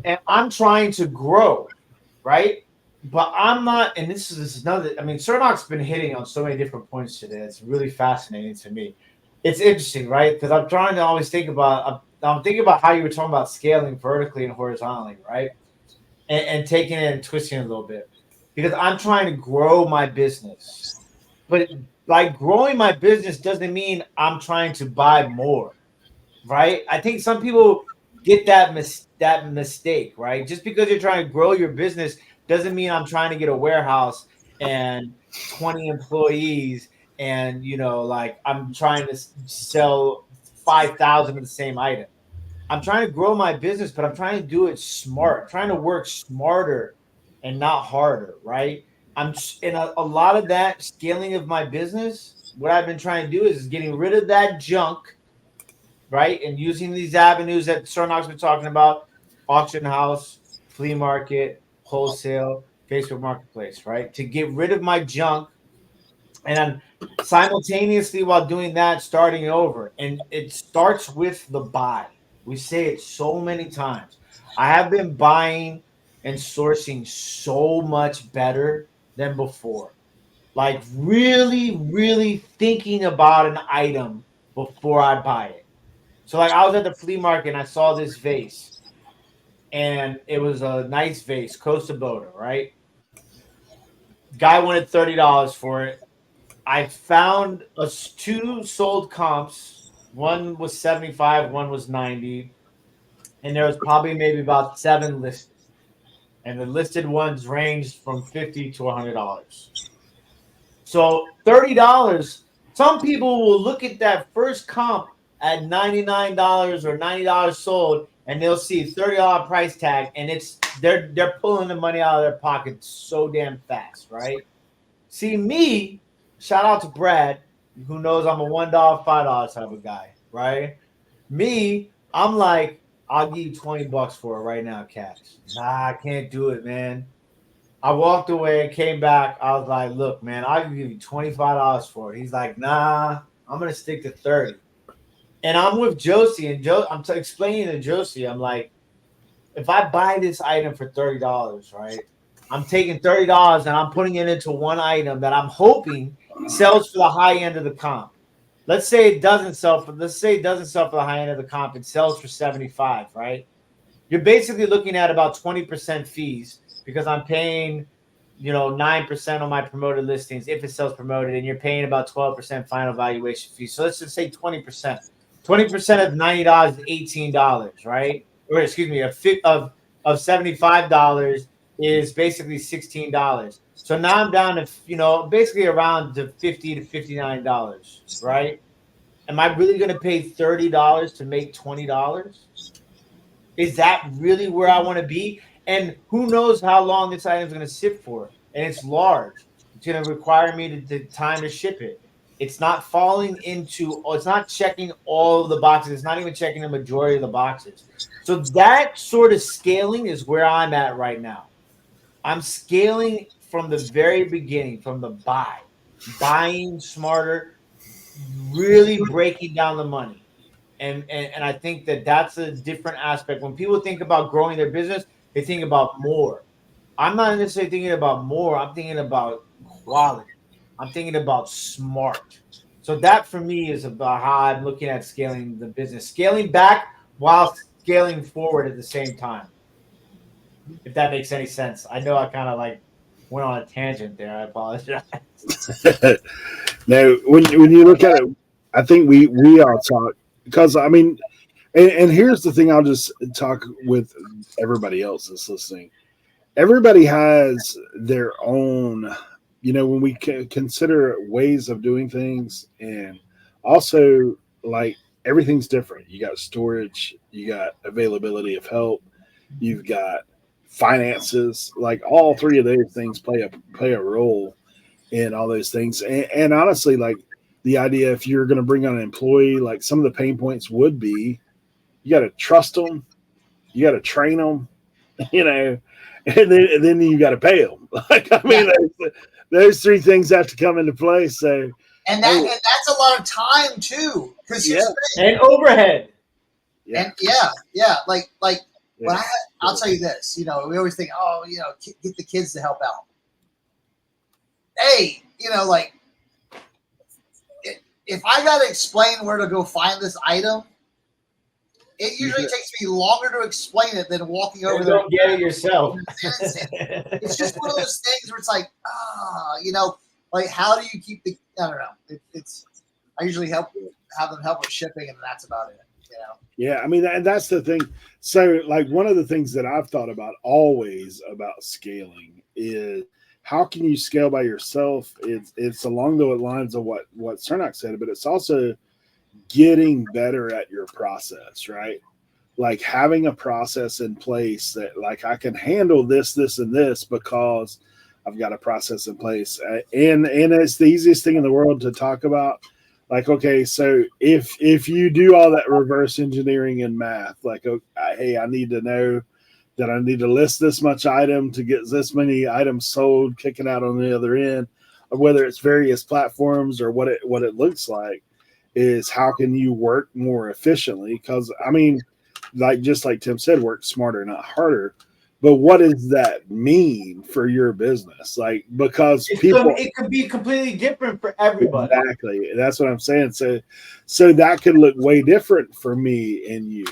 and I'm trying to grow, right? But I'm not, and this is another. I mean, Cernock's been hitting on so many different points today. It's really fascinating to me. It's interesting, right? Because I'm trying to always think about. I'm thinking about how you were talking about scaling vertically and horizontally, right? And taking it and twisting it a little bit, because I'm trying to grow my business, but like growing my business doesn't mean I'm trying to buy more, right? I think some people get that mistake, right? Just because you're trying to grow your business doesn't mean I'm trying to get a warehouse and 20 employees and like I'm trying to sell 5,000 of the same item. I'm trying to grow my business, but I'm trying to do it smart. I'm trying to work smarter and not harder, right? In a lot of that scaling of my business. What I've been trying to do is getting rid of that junk, right? And using these avenues that Sir Knox been talking about: auction house, flea market, wholesale, Facebook marketplace, right? To get rid of my junk. And I'm simultaneously, while doing that, starting over. And it starts with the buy. We say it so many times. I have been buying and sourcing so much better than before. Like really, really thinking about an item before I buy it. So like I was at the flea market and I saw this vase, and it was a nice vase, Costa Boda, right? Guy wanted $30 for it. I found us two sold comps. One was 75, one was 90, and there was probably maybe about 7 listed. And the listed ones ranged from 50 to $100. So $30, some people will look at that first comp at $99 or $90 sold, and they'll see $30 price tag, and they're pulling the money out of their pocket so damn fast, right? See me, shout out to Brad, who knows I'm a $1, $5 type of guy, right? Me, I'm like, I'll give you $20 for it right now, cash. Nah, I can't do it, man. I walked away and came back. I was like, look, man, I'll give you $25 for it. He's like, nah, I'm gonna stick to 30. And I'm with Josie, and I'm explaining to Josie, I'm like, if I buy this item for $30, right? I'm taking $30 and I'm putting it into one item that I'm hoping sells for the high end of the comp. Let's say it doesn't sell for the high end of the comp. It sells for 75, right? You're basically looking at about 20% fees because I'm paying, 9% on my promoted listings if it sells promoted, and you're paying about 12% final valuation fee. So let's just say 20%. 20% of $90 is $18, right? Or excuse me, of $75 is basically $16. So now I'm down to, basically around to $50 to $59, right? Am I really going to pay $30 to make $20? Is that really where I want to be? And who knows how long this item is going to sit for? And it's large. It's going to require me the time to ship it. It's not it's not checking all of the boxes. It's not even checking the majority of the boxes. So that sort of scaling is where I'm at right now. I'm scaling from the very beginning, from the buying smarter, really breaking down the money. And I think that's a different aspect. When people think about growing their business, they think about more. I'm not necessarily thinking about more. I'm thinking about quality. I'm thinking about smart. So that for me is about how I'm looking at scaling the business, scaling back while scaling forward at the same time. If that makes any sense. I know I kind of like went on a tangent there. I apologize. Now, when you look at it, I think we all talk because I mean, and here's the thing. I'll just talk with everybody else that's listening. Everybody has their own, when we consider ways of doing things, and also like everything's different. You got storage, you got availability of help, you've got finances. Like all three of those things play a role in all those things. And honestly, like the idea, if you're going to bring on an employee, like some of the pain points would be, you got to trust them, you got to train them, you know, and then you got to pay them. Like, I mean, those three things have to come into play. So, and that's a lot of time too. Because Yeah. And overhead. And like when I'll tell you this, we always think, get the kids to help out. Hey, like if I got to explain where to go find this item, it usually takes me longer to explain it than walking over there. Don't get it yourself. It's just one of those things where it's like, Like, how do you keep the? I don't know. It's I usually have them help with shipping, and that's about it. You know. Yeah, I mean, that's the thing. So, like, one of the things that I've thought about always about scaling is how can you scale by yourself? It's along the lines of what Cernak said, but it's also getting better at your process, right? Like having a process in place that, like, I can handle this, this, and this because I've got a process in place, and it's the easiest thing in the world to talk about. Like, okay, so if you do all that reverse engineering in math, like, okay, hey, I need to know that I need to list this much item to get this many items sold, kicking out on the other end, or whether it's various platforms or what it looks like, is how can you work more efficiently? Because I mean, like just like Tim said, work smarter, not harder. But what does that mean for your business? Like, because it could be completely different for everybody. Exactly. That's what I'm saying. So that could look way different for me and you.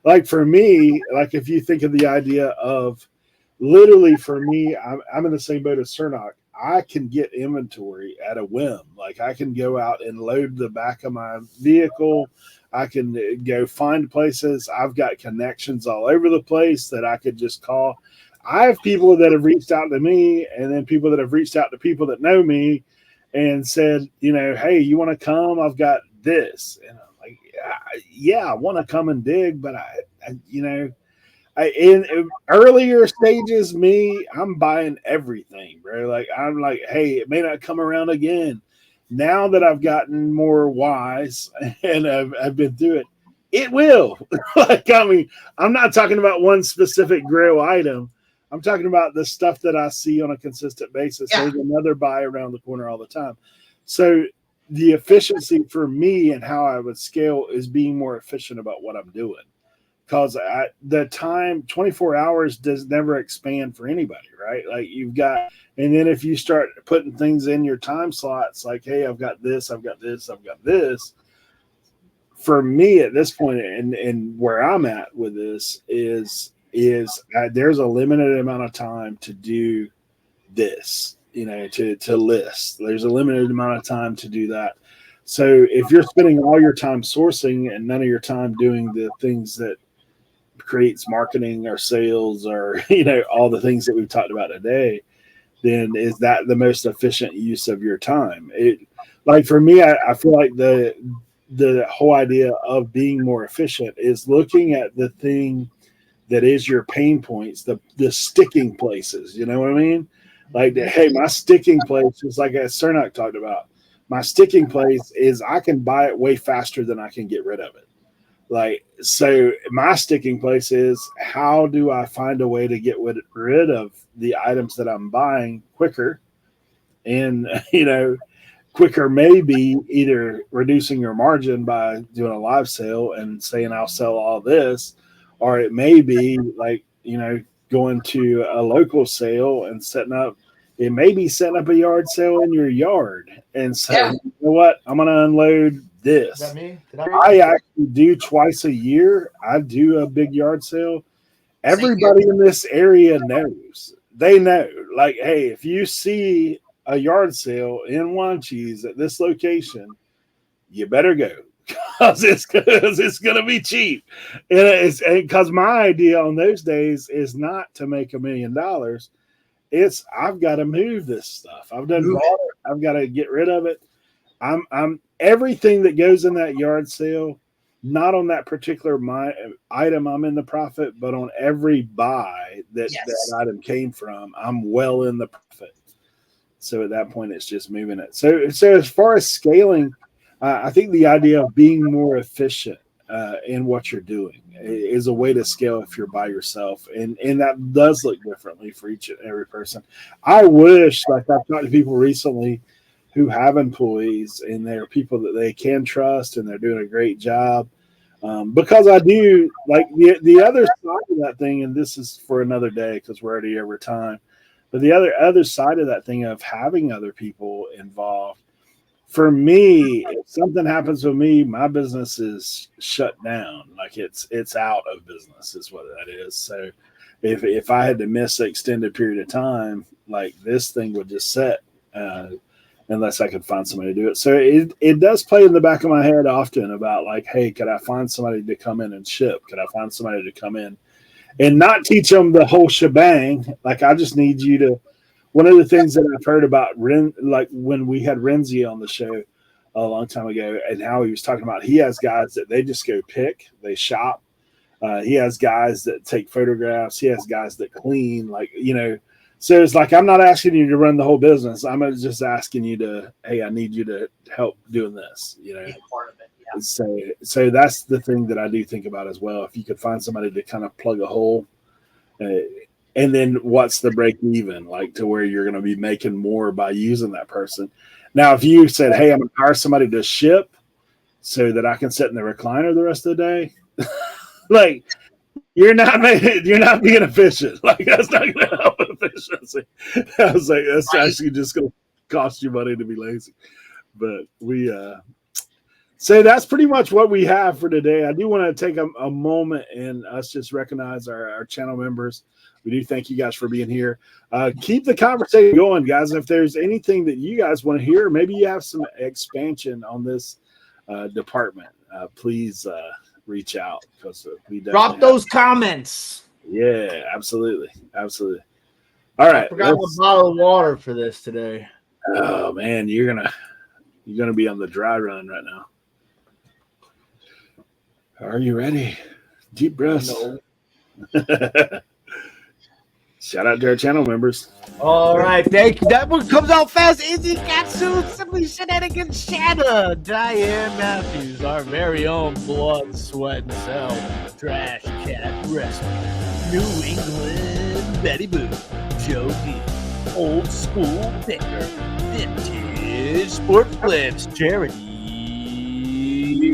Like for me, like if you think of the idea of literally for me, I'm in the same boat as Cernak. I can get inventory at a whim. Like I can go out and load the back of my vehicle. I can go find places. I've got connections all over the place that I could just call. I have people that have reached out to me, and then people that have reached out to people that know me and said, hey, you want to come? I've got this. And I'm like, yeah, I want to come and dig, but in earlier stages, I'm buying everything, bro. Like, I'm like, hey, it may not come around again. Now that I've gotten more wise and I've been through it, it will. Like, I mean, I'm not talking about one specific grail item. I'm talking about the stuff that I see on a consistent basis. Yeah. There's another buy around the corner all the time. So the efficiency for me and how I would scale is being more efficient about what I'm doing. Because the time, 24 hours does never expand for anybody, right? Like you've got, and then if you start putting things in your time slots, like, hey, I've got this, I've got this, I've got this. For me at this point, and where I'm at with this is there's a limited amount of time to do this, to list. There's a limited amount of time to do that. So if you're spending all your time sourcing and none of your time doing the things that creates marketing or sales or all the things that we've talked about today, then is that the most efficient use of your time? It, like for me, I feel like the whole idea of being more efficient is looking at the thing that is your pain points, the sticking places. You know what I mean? Like, hey, my sticking place is like as Cernak talked about. My sticking place is I can buy it way faster than I can get rid of it. Like, so my sticking place is how do I find a way to get rid of the items that I'm buying quicker? And, quicker may be either reducing your margin by doing a live sale and saying, I'll sell all this, or it may be like, going to a local sale and it may be setting up a yard sale in your yard and saying, you know what, I'm going to unload this. Is that me? I actually do twice a year. I do a big yard sale. Everybody in this area knows. They know. Like, hey, if you see a yard sale in Wanchese at this location, you better go because it's going to be cheap. And it's because my idea on those days is not to make $1 million. It's I've got to move this stuff. I've done bought it. I've got to get rid of it. I'm everything that goes in that yard sale, not on that particular item I'm in the profit, but on every buy that item came from, I'm well in the profit. So at that point, it's just moving it. So as far as scaling, I think the idea of being more efficient in what you're doing is a way to scale if you're by yourself, and that does look differently for each and every person. I wish, like I've talked to people recently who have employees and they're people that they can trust and they're doing a great job. Because I do like the other side of that thing, and this is for another day because we're already over time. But the other side of that thing of having other people involved, for me, if something happens with me, my business is shut down. Like it's out of business is what that is. So if I had to miss an extended period of time, like this thing would just set. unless I could find somebody to do it. So it does play in the back of my head often about like, hey, could I find somebody to come in and ship? Could I find somebody to come in and not teach them the whole shebang? Like, I just need you to. One of the things that I've heard about like when we had Renzi on the show a long time ago, and how he was talking about, he has guys that they just go pick, they shop. He has guys that take photographs. He has guys that clean, like, you know. So it's like, I'm not asking you to run the whole business. I'm just asking you to, hey, I need you to help doing this, you know. Be part of it. Yeah. So that's the thing that I do think about as well. If you could find somebody to kind of plug a hole, and then what's the break even, like, to where you're going to be making more by using that person. Now, if you said, hey, I'm going to hire somebody to ship so that I can sit in the recliner the rest of the day, like, you're not being efficient. Like, that's not going to help efficiency. I was like, that's actually just going to cost you money to be lazy. But so that's pretty much what we have for today. I do want to take a moment and us just recognize our channel members. We do thank you guys for being here. Keep the conversation going, guys. If there's anything that you guys want to hear, maybe you have some expansion on this department, please reach out, because we drop those comments. Yeah, absolutely. All right, I forgot a bottle of water for this today. Oh man, you're gonna be on the dry run right now. Are you ready? Deep breaths. No. Shout out to our channel members. All right, thank you. That one comes out fast. Izzy Katsu, Simply Shenanigans, Shanna, Diane Matthews, our very own Blood, Sweat, and Cell, Trash Cat Wrestling, New England, Betty Boo, Joe D, Old School Picker, Vintage Sport Flips, Charity,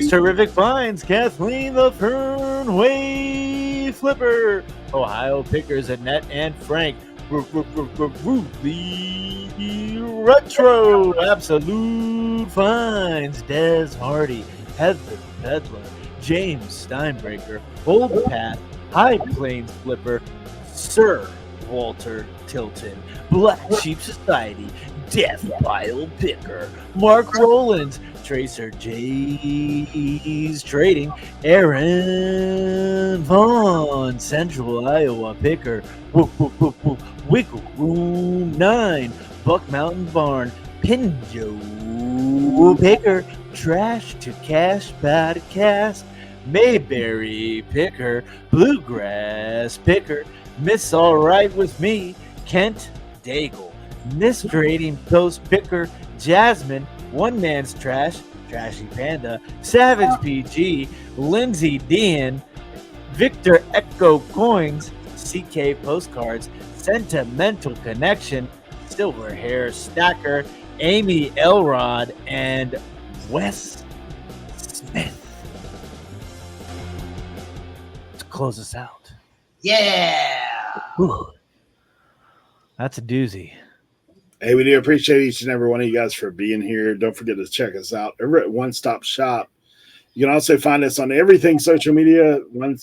Terrific Finds, Kathleen the Fernway Flipper, Ohio Pickers, Annette and Frank, Ruby Retro, Absolute Finds, Des Hardy, Heather Pedler, James Steinbreaker, Old Pat, High Plains Flipper, Sir Walter Tilton, Black Sheep Society, Death Pile Picker, Mark Rowlands, Tracer J's Trading, Aaron Vaughn, Central Iowa Picker, Wiggle Room 9, Buck Mountain Barn, Pinjo Picker, Trash to Cash Podcast, Mayberry Picker, Bluegrass Picker, Miss All Right With Me, Kent Daigle, Miss Trading Post Picker, Jasmine, One Man's Trash, Trashy Panda, Savage PG, Lindsay Dean, Victor Echo Coins, CK Postcards, Sentimental Connection, Silver Hair Stacker, Amy Elrod, and Wes Smith. To close us out. Yeah. Whew. That's a doozy. Hey, we do appreciate each and every one of you guys for being here. Don't forget to check us out over at One Stop Shop. You can also find us on everything social media, One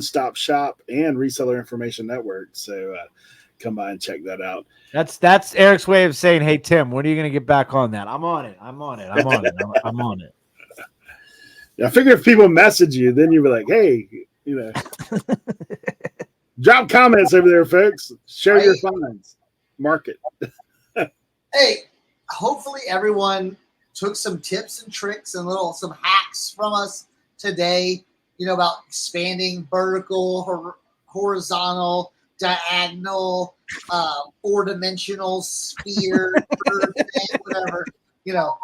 Stop Shop and Reseller Information Network. So come by and check that out. That's Eric's way of saying, "Hey Tim, when are you going to get back on that?" I'm on it. I'm on it. I figure if people message you, then you'll be like, "Hey, you know, drop comments over there, folks. Share your finds. Market." Hey, hopefully everyone took some tips and tricks and some hacks from us today, you know, about expanding vertical, horizontal, diagonal, four-dimensional, sphere, whatever, you know,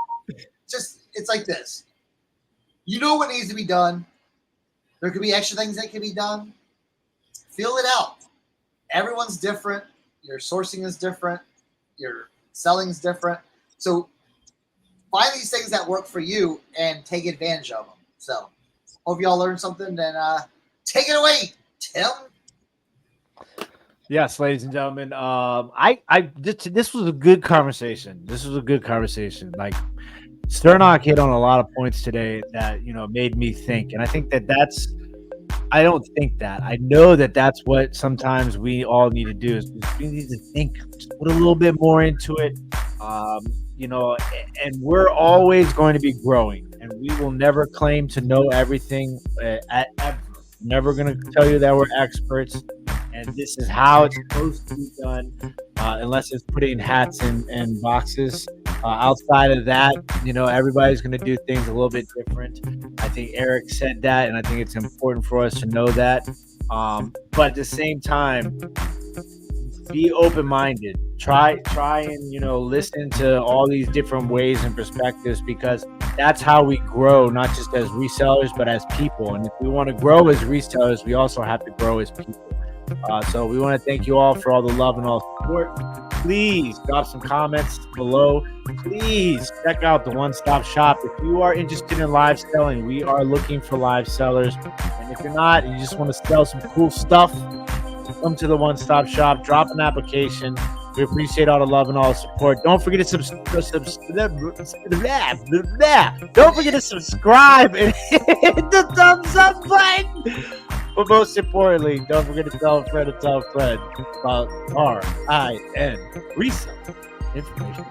just, it's like this. You know what needs to be done. There could be extra things that can be done. Feel it out. Everyone's different. Your sourcing is different. Your selling is different. So find these things that work for you and take advantage of them. So hope y'all learned something, and take it away, Tim. Yes, ladies and gentlemen. This was a good conversation. Like, Sternock hit on a lot of points today that, you know, made me think. And I think I don't think that. I know that that's what sometimes we all need to do, is we need to think, just put a little bit more into it. and we're always going to be growing, and we will never claim to know everything ever. Never going to tell you that we're experts, and this is how it's supposed to be done, unless it's putting hats in boxes. Outside of that, everybody's going to do things a little bit different. I think Eric said that, and I think it's important for us to know that. But at the same time, be open-minded. Try and listen to all these different ways and perspectives, because that's how we grow, not just as resellers, but as people. And if we want to grow as resellers, we also have to grow as people. So we want to thank you all for all the love and all the support. Please drop some comments below. Please check out the One Stop Shop. If you are interested in live selling, we are looking for live sellers. And if you're not, and you just want to sell some cool stuff, come to the One Stop Shop. Drop an application. We appreciate all the love and all the support. Don't forget to Don't forget to subscribe and hit the thumbs up button. But most importantly, don't forget to tell a friend about RIN Reselling Information.